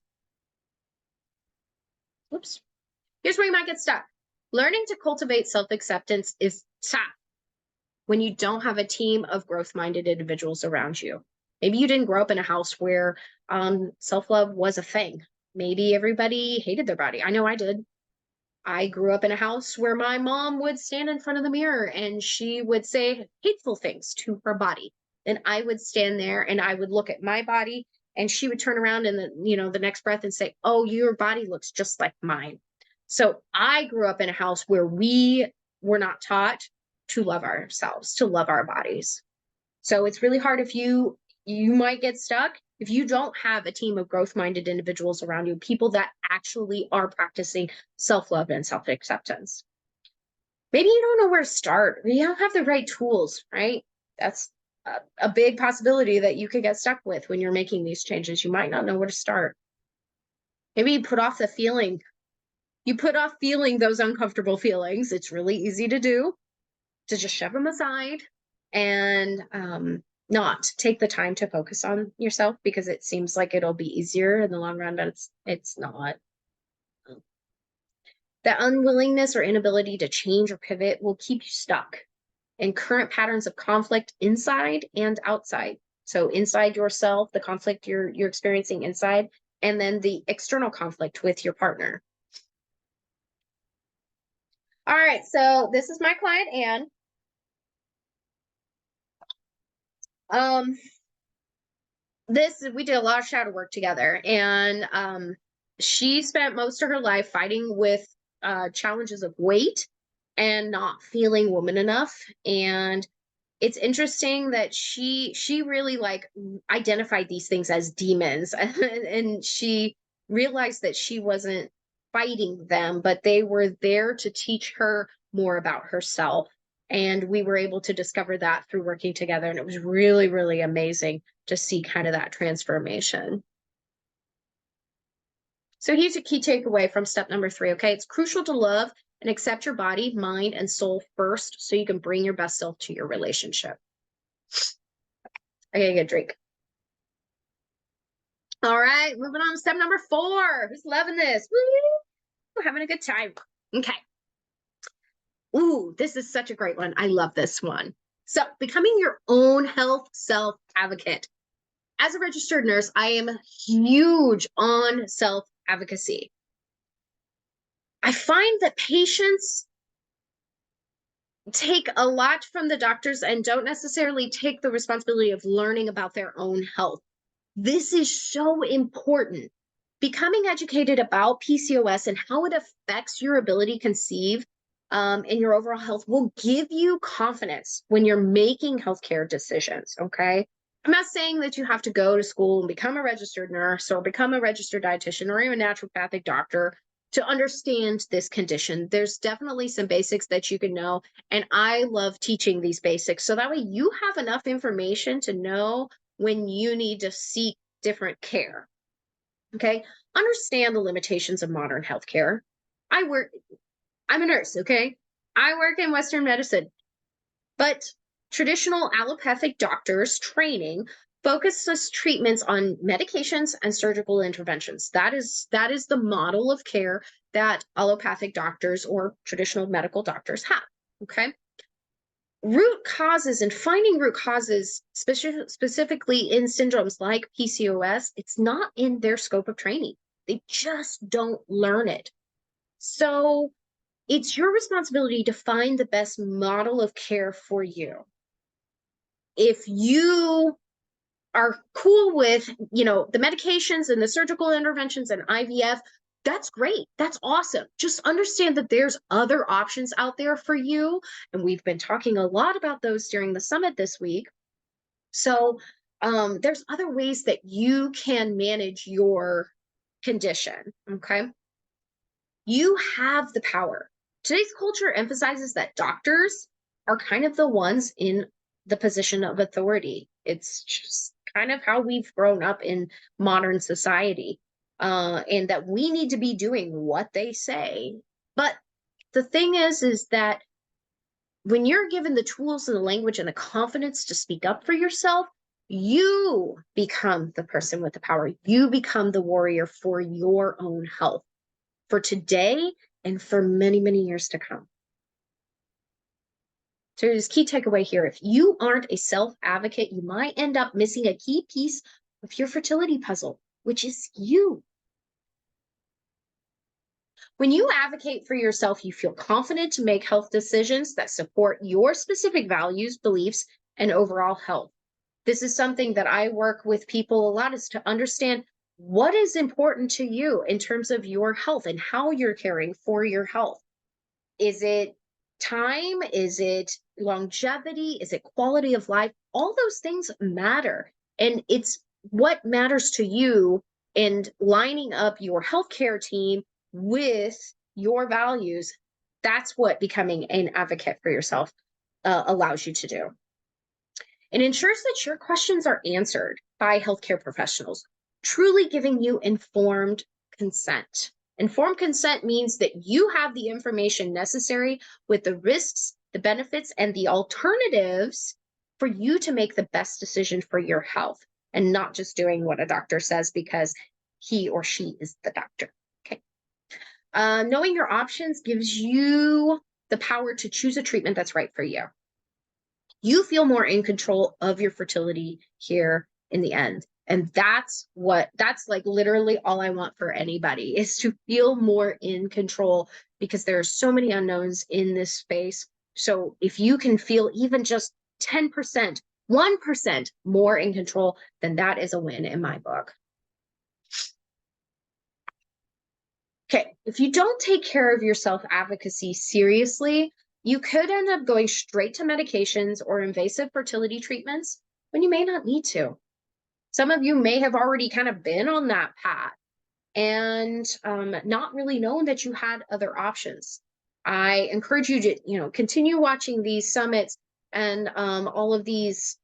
Oops. Here's where you might get stuck. Learning to cultivate self-acceptance is tough when you don't have a team of growth-minded individuals around you. Maybe you didn't grow up in a house where self-love was a thing. Maybe everybody hated their body. I know I did. I grew up in a house where my mom would stand in front of the mirror and she would say hateful things to her body. And I would stand there and I would look at my body and she would turn around in the next breath and say, "Oh, your body looks just like mine." So I grew up in a house where we were not taught to love ourselves, to love our bodies. So it's really hard if you might get stuck if you don't have a team of growth-minded individuals around you, people that actually are practicing self-love and self-acceptance. Maybe you don't know where to start, or you don't have the right tools, right? That's a big possibility that you could get stuck with when you're making these changes. You might not know where to start. Maybe you put off the feeling. You put off feeling those uncomfortable feelings. It's really easy to do, to just shove them aside and not take the time to focus on yourself because it seems like it'll be easier in the long run, but it's not. That unwillingness or inability to change or pivot will keep you stuck in current patterns of conflict inside and outside. So inside yourself, the conflict you're experiencing inside, and then the external conflict with your partner. All right, so this is my client, Anne. We did a lot of shadow work together, and she spent most of her life fighting with challenges of weight and not feeling woman enough. And it's interesting that she really like identified these things as demons and she realized that she wasn't fighting them, but they were there to teach her more about herself. And we were able to discover that through working together. And it was really, really amazing to see kind of that transformation. So here's a key takeaway from step number 3. Okay. It's crucial to love and accept your body, mind, and soul first so you can bring your best self to your relationship. I gotta get a drink. All right, moving on to step number 4. Who's loving this? Woo! Having a good time. Okay. Ooh, this is such a great one. I love this one. So, becoming your own health self advocate. As a registered nurse, I am huge on self advocacy. I find that patients take a lot from the doctors and don't necessarily take the responsibility of learning about their own health. This is so important. Becoming educated about PCOS and how it affects your ability to conceive and your overall health will give you confidence when you're making healthcare decisions, okay? I'm not saying that you have to go to school and become a registered nurse or become a registered dietitian or even a naturopathic doctor to understand this condition. There's definitely some basics that you can know, and I love teaching these basics so that way you have enough information to know when you need to seek different care. Okay. Understand the limitations of modern healthcare. I'm a nurse. Okay. I work in Western medicine, but traditional allopathic doctors training focuses treatments on medications and surgical interventions. That is the model of care that allopathic doctors or traditional medical doctors have. Okay. Root causes and finding root causes specifically in syndromes like PCOS, it's not in their scope of training. They just don't learn it. So it's your responsibility to find the best model of care for you. If you are cool with, the medications and the surgical interventions and IVF, that's great. That's awesome. Just understand that there's other options out there for you. And we've been talking a lot about those during the summit this week. So there's other ways that you can manage your condition. Okay. You have the power. Today's culture emphasizes that doctors are kind of the ones in the position of authority. It's just kind of how we've grown up in modern society, and that we need to be doing what they say. But the thing is that when you're given the tools and the language and the confidence to speak up for yourself, you become the person with the power. You become the warrior for your own health, for today and for many, many years to come. So there's key takeaway here. If you aren't a self-advocate, you might end up missing a key piece of your fertility puzzle, which is you. When you advocate for yourself, you feel confident to make health decisions that support your specific values, beliefs, and overall health. This is something that I work with people a lot, is to understand what is important to you in terms of your health and how you're caring for your health. Is it time? Is it longevity? Is it quality of life? All those things matter. And it's what matters to you, and lining up your healthcare team with your values. That's what becoming an advocate for yourself allows you to do. It ensures that your questions are answered by healthcare professionals, truly giving you informed consent. Informed consent means that you have the information necessary with the risks, the benefits, and the alternatives for you to make the best decision for your health, and not just doing what a doctor says because he or she is the doctor. Okay. Knowing your options gives you the power to choose a treatment that's right for you. You feel more in control of your fertility here in the end. And that's like literally all I want for anybody, is to feel more in control, because there are so many unknowns in this space. So if you can feel even just 10%, 1% more in control, then that is a win in my book. Okay, if you don't take care of your self-advocacy seriously, you could end up going straight to medications or invasive fertility treatments when you may not need to. Some of you may have already kind of been on that path and not really known that you had other options. I encourage you to, continue watching these summits and all of these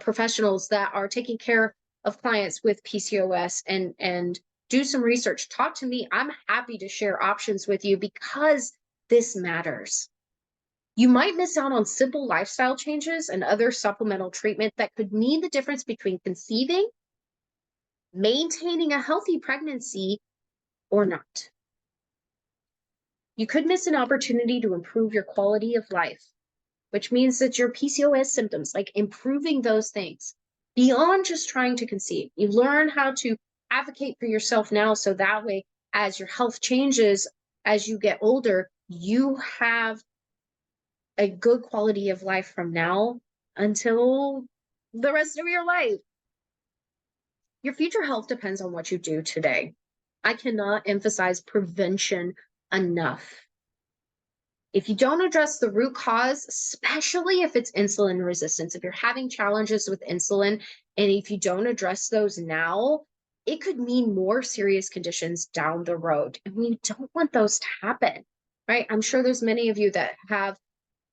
professionals that are taking care of clients with PCOS, and do some research. Talk to me. I'm happy to share options with you, because this matters. You might miss out on simple lifestyle changes and other supplemental treatment that could mean the difference between conceiving, maintaining a healthy pregnancy, or not. You could miss an opportunity to improve your quality of life, which means that your PCOS symptoms, like improving those things beyond just trying to conceive. You learn how to advocate for yourself now, so that way, as your health changes, as you get older, you have a good quality of life from now until the rest of your life. Your future health depends on what you do today. I cannot emphasize prevention enough. If you don't address the root cause, especially if it's insulin resistance, if you're having challenges with insulin, and if you don't address those now, it could mean more serious conditions down the road. And we don't want those to happen, right? I'm sure there's many of you that have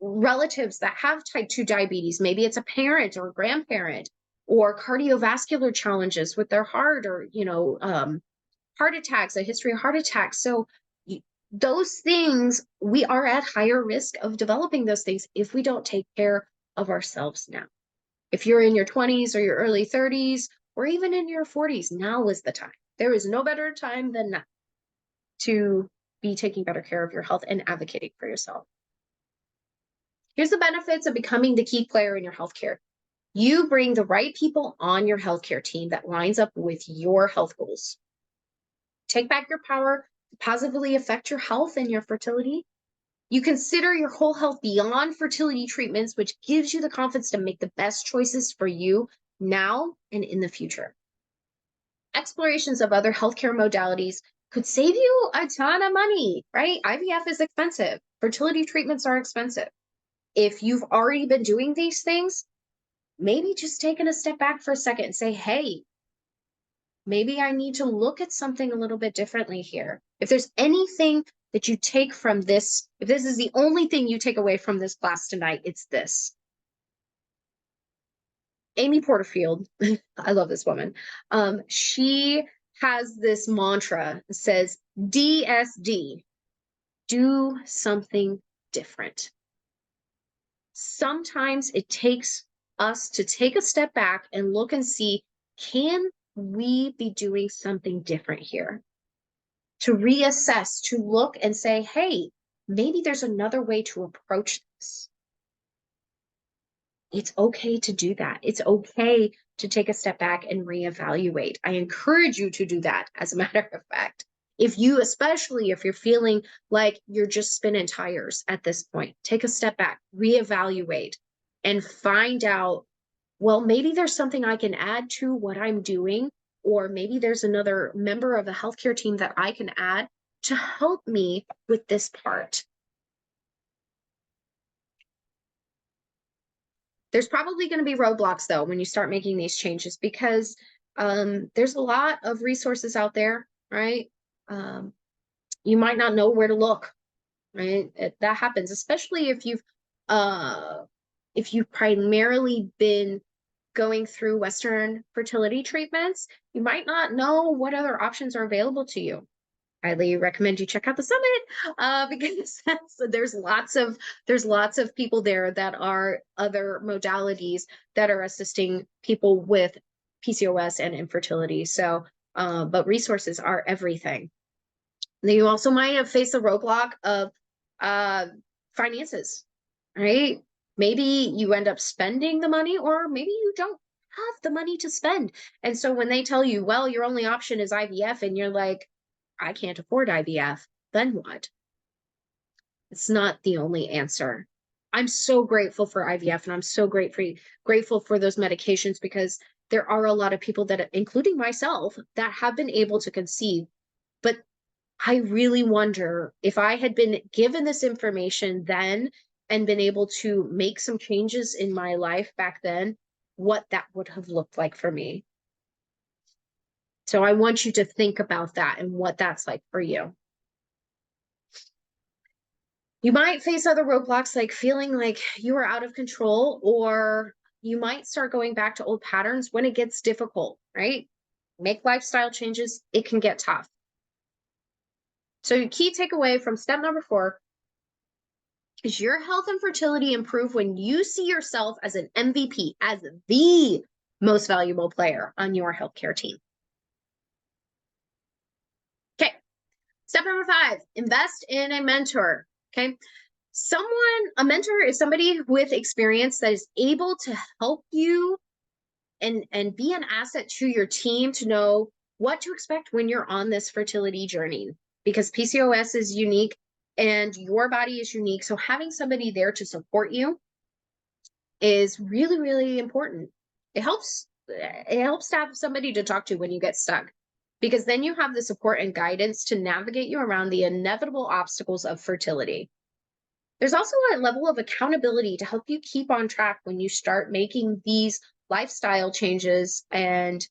relatives that have type 2 diabetes. Maybe it's a parent or a grandparent, or cardiovascular challenges with their heart, or heart attacks, a history of heart attacks. So those things, we are at higher risk of developing those things if we don't take care of ourselves now. If you're in your 20s or your early 30s, or even in your 40s, now is the time. There is no better time than now to be taking better care of your health and advocating for yourself. Here's the benefits of becoming the key player in your healthcare. You bring the right people on your healthcare team that lines up with your health goals. Take back your power to positively affect your health and your fertility. You consider your whole health beyond fertility treatments, which gives you the confidence to make the best choices for you now and in the future. Explorations of other healthcare modalities could save you a ton of money, right? IVF is expensive. Fertility treatments are expensive. If you've already been doing these things, maybe just taking a step back for a second and say, hey, maybe I need to look at something a little bit differently here. If there's anything that you take from this, if this is the only thing you take away from this class tonight, it's this. Amy Porterfield, I love this woman. She has this mantra that says, DSD, do something different. Sometimes it takes us to take a step back and look and see, can we be doing something different here? To reassess, to look and say, hey, maybe there's another way to approach this. it's okay to do that. It's okay to take a step back and reevaluate. I encourage you to do that, as a matter of fact. Especially if you're feeling like you're just spinning tires at this point, take a step back, reevaluate, and find out, well, maybe there's something I can add to what I'm doing, or maybe there's another member of the healthcare team that I can add to help me with this part. There's probably going to be roadblocks, though, when you start making these changes, because there's a lot of resources out there, right? You might not know where to look, right? That happens, especially if you've primarily been going through Western fertility treatments. You might not know what other options are available to you. Highly recommend you check out the summit, because there's lots of people there that are other modalities that are assisting people with PCOS and infertility. So, but resources are everything. Then you also might have faced a roadblock of finances, right? Maybe you end up spending the money, or maybe you don't have the money to spend. And so when they tell you, well, your only option is IVF, and you're like, I can't afford IVF, then what? It's not the only answer. I'm so grateful for IVF, and I'm so grateful for those medications, because there are a lot of people that, including myself, that have been able to conceive. But I really wonder, if I had been given this information then and been able to make some changes in my life back then, what that would have looked like for me. So I want you to think about that and what that's like for you. You might face other roadblocks, like feeling like you are out of control, or you might start going back to old patterns when it gets difficult, right? Make lifestyle changes, it can get tough. So your key takeaway from step number 4 is your health and fertility improve when you see yourself as an MVP, as the most valuable player on your healthcare team. Okay. Step number 5, invest in a mentor. Okay. A mentor is somebody with experience that is able to help you and be an asset to your team to know what to expect when you're on this fertility journey, because PCOS is unique and your body is unique. So having somebody there to support you is really, really important. It helps to have somebody to talk to when you get stuck, because then you have the support and guidance to navigate you around the inevitable obstacles of fertility. There's also a level of accountability to help you keep on track when you start making these lifestyle changes and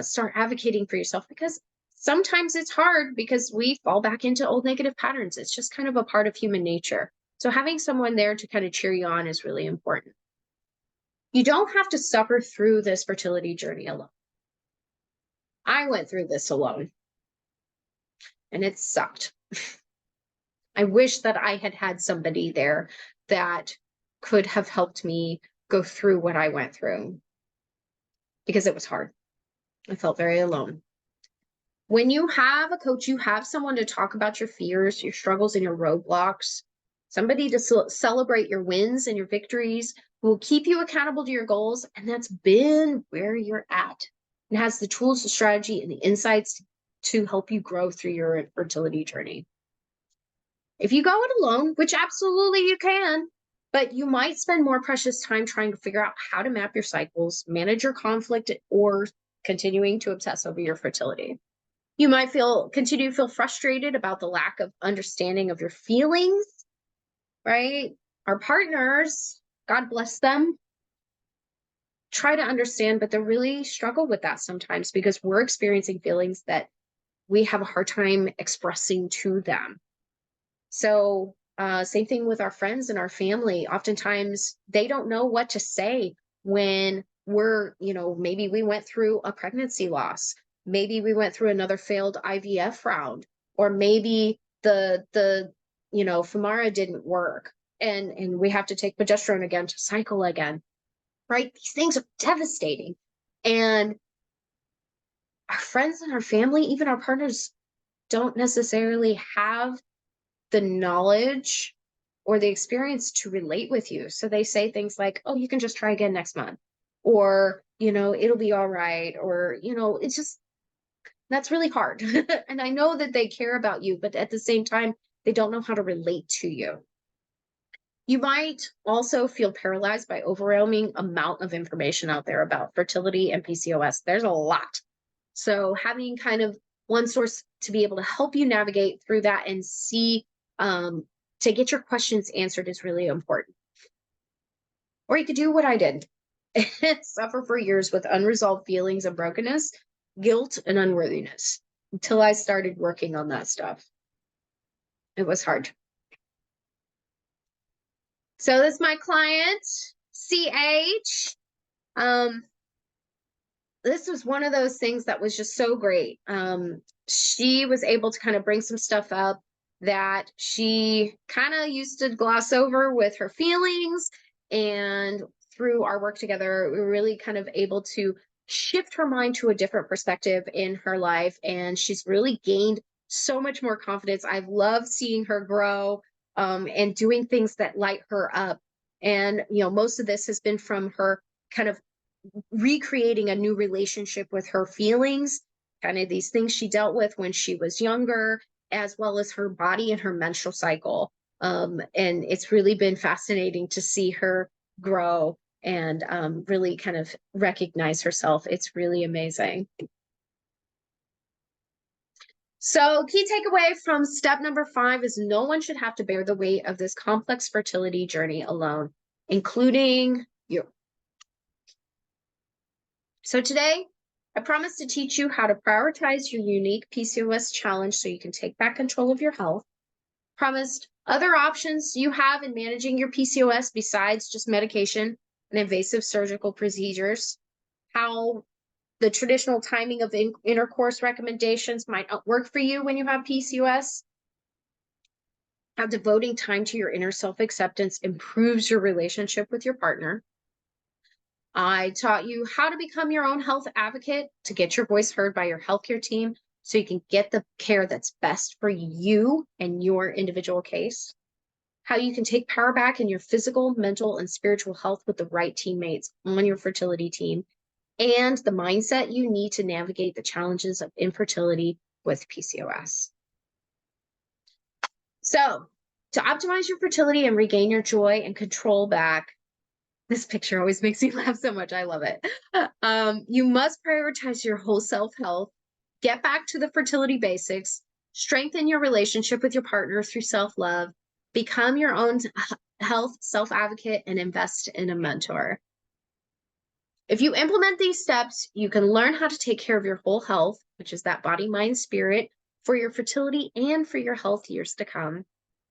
start advocating for yourself, because sometimes it's hard because we fall back into old negative patterns. It's just kind of a part of human nature. So having someone there to kind of cheer you on is really important. You don't have to suffer through this fertility journey alone. I went through this alone, and it sucked. I wish that I had had somebody there that could have helped me go through what I went through, because it was hard. I felt very alone. When you have a coach, you have someone to talk about your fears, your struggles, and your roadblocks, somebody to celebrate your wins and your victories, who will keep you accountable to your goals. And that's been where you're at, and has the tools, the strategy, and the insights to help you grow through your fertility journey. If you go it alone, which absolutely you can, but you might spend more precious time trying to figure out how to map your cycles, manage your conflict, or continuing to obsess over your fertility. You might continue to feel frustrated about the lack of understanding of your feelings, right? Our partners, God bless them, try to understand, but they really struggle with that sometimes, because we're experiencing feelings that we have a hard time expressing to them. So same thing with our friends and our family. Oftentimes they don't know what to say when maybe we went through a pregnancy loss. Maybe we went through another failed IVF round, or maybe the Femara didn't work, and we have to take progesterone again to cycle again, right? These things are devastating. And our friends and our family, even our partners, don't necessarily have the knowledge or the experience to relate with you. So they say things like, oh, you can just try again next month, or, it'll be all right, or, it's just, that's really hard. And I know that they care about you, but at the same time, they don't know how to relate to you. You might also feel paralyzed by overwhelming amount of information out there about fertility and PCOS. There's a lot. So having kind of one source to be able to help you navigate through that and see to get your questions answered is really important. Or you could do what I did and suffer for years with unresolved feelings of brokenness, guilt, and unworthiness until I started working on that stuff. It was hard. So this is my client, CH. This was one of those things that was just so great. She was able to kind of bring some stuff up that she kind of used to gloss over with her feelings. And through our work together, we were really kind of able to shift her mind to a different perspective in her life. And she's really gained so much more confidence. I've loved seeing her grow and doing things that light her up. And, most of this has been from her kind of recreating a new relationship with her feelings, kind of these things she dealt with when she was younger, as well as her body and her menstrual cycle. And it's really been fascinating to see her grow and really kind of recognize herself. It's really amazing. So key takeaway from step number 5 is no one should have to bear the weight of this complex fertility journey alone, including you. So today, I promise to teach you how to prioritize your unique PCOS challenge so you can take back control of your health. Promised other options you have in managing your PCOS besides just medication and invasive surgical procedures, how the traditional timing of intercourse recommendations might not work for you when you have PCOS, how devoting time to your inner self-acceptance improves your relationship with your partner. I taught you how to become your own health advocate to get your voice heard by your healthcare team so you can get the care that's best for you and your individual case. How you can take power back in your physical, mental, and spiritual health with the right teammates on your fertility team, and the mindset you need to navigate the challenges of infertility with PCOS. So, to optimize your fertility and regain your joy and control back, this picture always makes me laugh so much. I love it. You must prioritize your whole self-health, get back to the fertility basics, strengthen your relationship with your partner through self-love, become your own health self-advocate, and invest in a mentor. If you implement these steps, you can learn how to take care of your whole health, which is that body, mind, spirit, for your fertility and for your health years to come.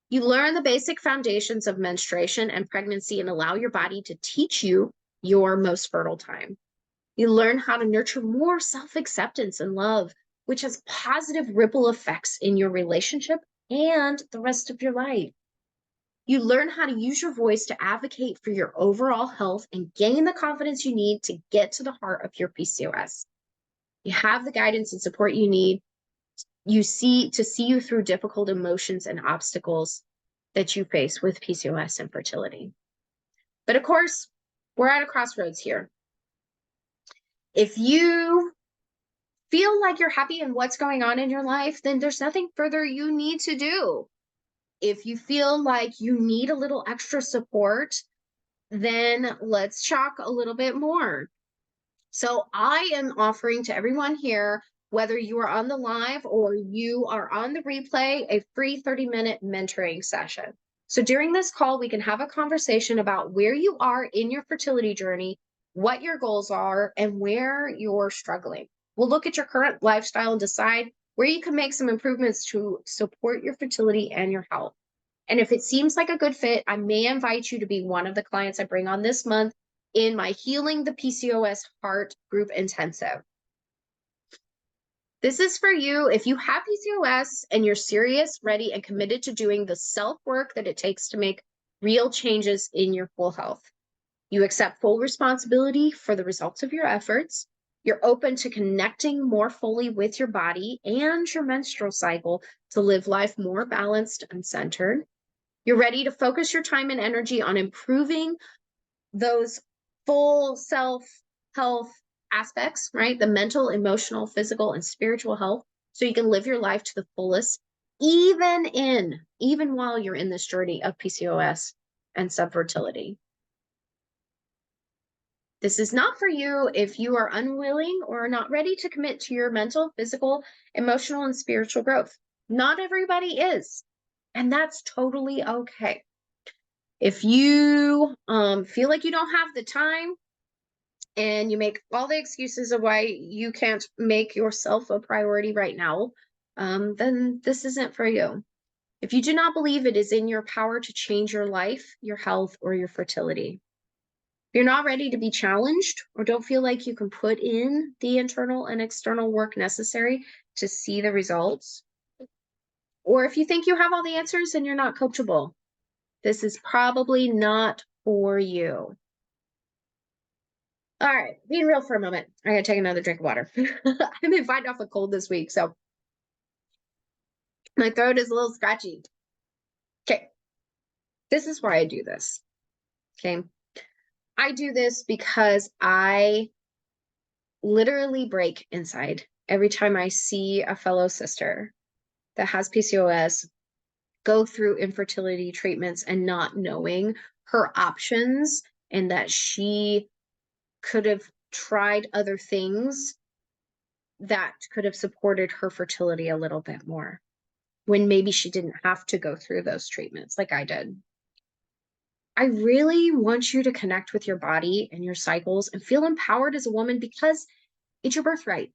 You learn the basic foundations of menstruation and pregnancy and allow your body to teach you your most fertile time. You learn how to nurture more self-acceptance and love, which has positive ripple effects in your relationship and the rest of your life. You learn how to use your voice to advocate for your overall health and gain the confidence you need to get to the heart of your PCOS. You have the guidance and support you need to see you through difficult emotions and obstacles that you face with PCOS and fertility. But of course, we're at a crossroads here. If you feel like you're happy in what's going on in your life, then there's nothing further you need to do. If you feel like you need a little extra support, then let's chalk a little bit more. So I am offering to everyone here, whether you are on the live or you are on the replay, a free 30-minute mentoring session. So during this call, we can have a conversation about where you are in your fertility journey, what your goals are, and where you're struggling. We'll look at your current lifestyle and decide where you can make some improvements to support your fertility and your health. And if it seems like a good fit, I may invite you to be one of the clients I bring on this month in my Healing the PCOS Heart Group Intensive. This is for you if you have PCOS and you're serious, ready, and committed to doing the self-work that it takes to make real changes in your whole health. You accept full responsibility for the results of your efforts. You're open to connecting more fully with your body and your menstrual cycle to live life more balanced and centered. You're ready to focus your time and energy on improving those full self health aspects, right? The mental, emotional, physical, and spiritual health, so you can live your life to the fullest, even while you're in this journey of PCOS and subfertility. This is not for you if you are unwilling or not ready to commit to your mental, physical, emotional, and spiritual growth. Not everybody is, and that's totally okay. If you feel like you don't have the time and you make all the excuses of why you can't make yourself a priority right now, then this isn't for you. If you do not believe it is in your power to change your life, your health, or your fertility, if you're not ready to be challenged or don't feel like you can put in the internal and external work necessary to see the results, or if you think you have all the answers and you're not coachable, this is probably not for you. All right, being real for a moment. I gotta take another drink of water. I've been fighting off a cold this week, so my throat is a little scratchy. Okay, this is why I do this. Okay, I do this because I literally break inside every time I see a fellow sister that has PCOS go through infertility treatments and not knowing her options, and that she could have tried other things that could have supported her fertility a little bit more, when maybe she didn't have to go through those treatments like I did. I really want you to connect with your body and your cycles and feel empowered as a woman, because it's your birthright.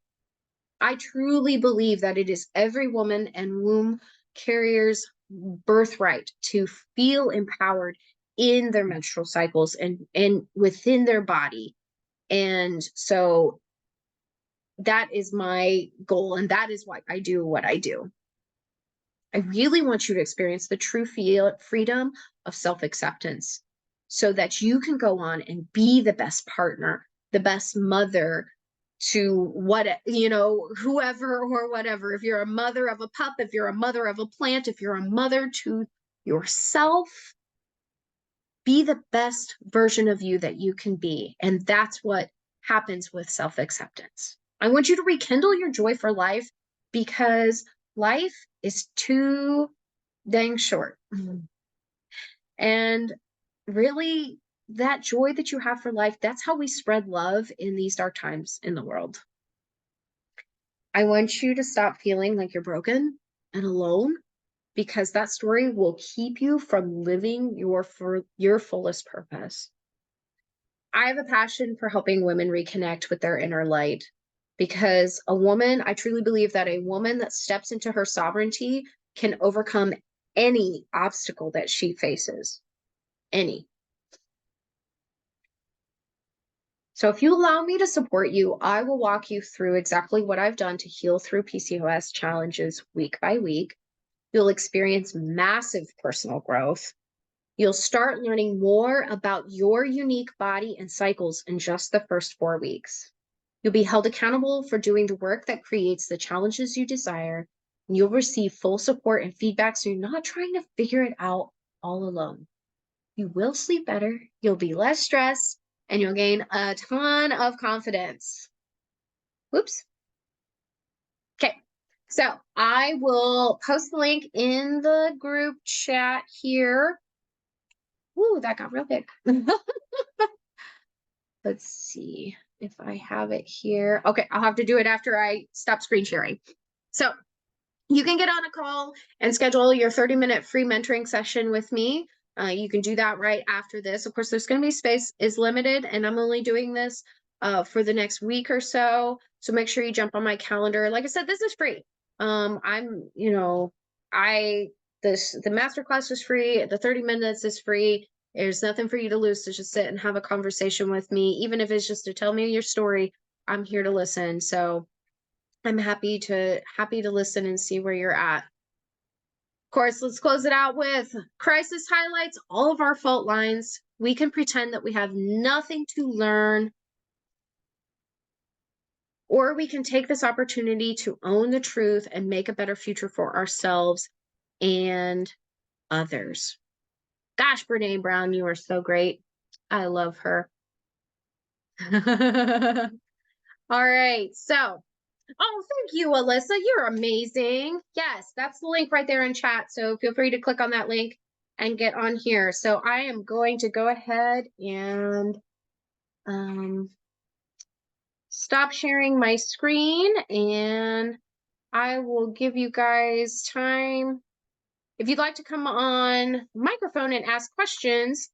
I truly believe that it is every woman and womb carrier's birthright to feel empowered in their menstrual cycles and within their body. And so that is my goal, and that is why I do what I do. I really want you to experience the true freedom of self-acceptance, so that you can go on and be the best partner, the best mother to whoever or whatever. If you're a mother of a pup, if you're a mother of a plant, if you're a mother to yourself, be the best version of you that you can be. And that's what happens with self-acceptance. I want you to rekindle your joy for life, because life is too dang short. And really, that joy that you have for life, that's how we spread love in these dark times in the world. I want you to stop feeling like you're broken and alone, because that story will keep you from living your fullest purpose. I have a passion for helping women reconnect with their inner light, because I truly believe that a woman that steps into her sovereignty can overcome any obstacle that she faces. Any. So if you allow me to support you, I will walk you through exactly what I've done to heal through PCOS challenges week by week. You'll experience massive personal growth. You'll start learning more about your unique body and cycles in just the first 4 weeks. You'll be held accountable for doing the work that creates the challenges you desire. And you'll receive full support and feedback, so you're not trying to figure it out all alone. You will sleep better, you'll be less stressed, and you'll gain a ton of confidence. Whoops. Okay, so I will post the link in the group chat here. Woo, that got real big. Let's see if I have it here. Okay, I'll have to do it after I stop screen sharing. So you can get on a call and schedule your 30-minute free mentoring session with me. You can do that right after this. Of course, there's going to be space is limited, and I'm only doing this for the next week or so. So make sure you jump on my calendar. Like I said, this is free. The masterclass is free. The 30 minutes is free. There's nothing for you to lose to just sit and have a conversation with me. Even if it's just to tell me your story, I'm here to listen. So I'm happy to listen and see where you're at. Of course, let's close it out with crisis highlights all of our fault lines. We can pretend that we have nothing to learn, or we can take this opportunity to own the truth and make a better future for ourselves and others. Gosh, Brene Brown, you are so great. I love her. All right. So, oh, thank you, Alyssa. You're amazing. Yes, that's the link right there in chat. So feel free to click on that link and get on here. So I am going to go ahead and stop sharing my screen, and I will give you guys time. If you'd like to come on microphone and ask questions,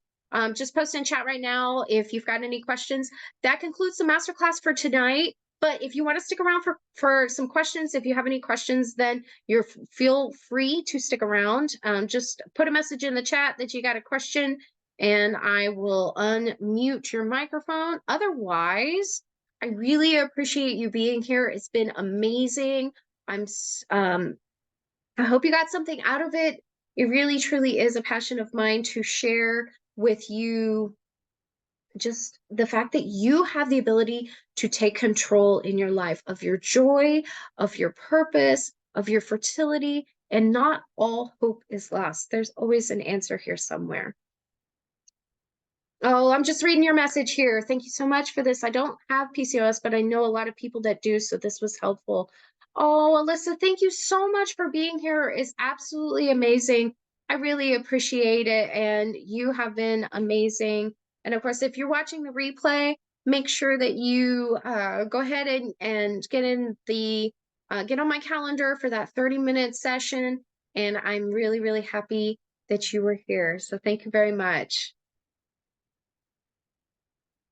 just post in chat right now if you've got any questions. That concludes the masterclass for tonight. But if you want to stick around for some questions, if you have any questions, then feel free to stick around. Just put a message in the chat that you got a question, and I will unmute your microphone. Otherwise, I really appreciate you being here. It's been amazing. I hope you got something out of it. It really, truly is a passion of mine to share with you just the fact that you have the ability to take control in your life of your joy, of your purpose, of your fertility, and not all hope is lost. There's always an answer here somewhere. Oh, I'm just reading your message here. Thank you so much for this. I don't have PCOS, but I know a lot of people that do, so this was helpful. Oh, Alyssa, thank you so much for being here. It's absolutely amazing. I really appreciate it, and you have been amazing. And of course, if you're watching the replay, make sure that you go ahead and get on my calendar for that 30-minute session. And I'm really, really happy that you were here. So thank you very much.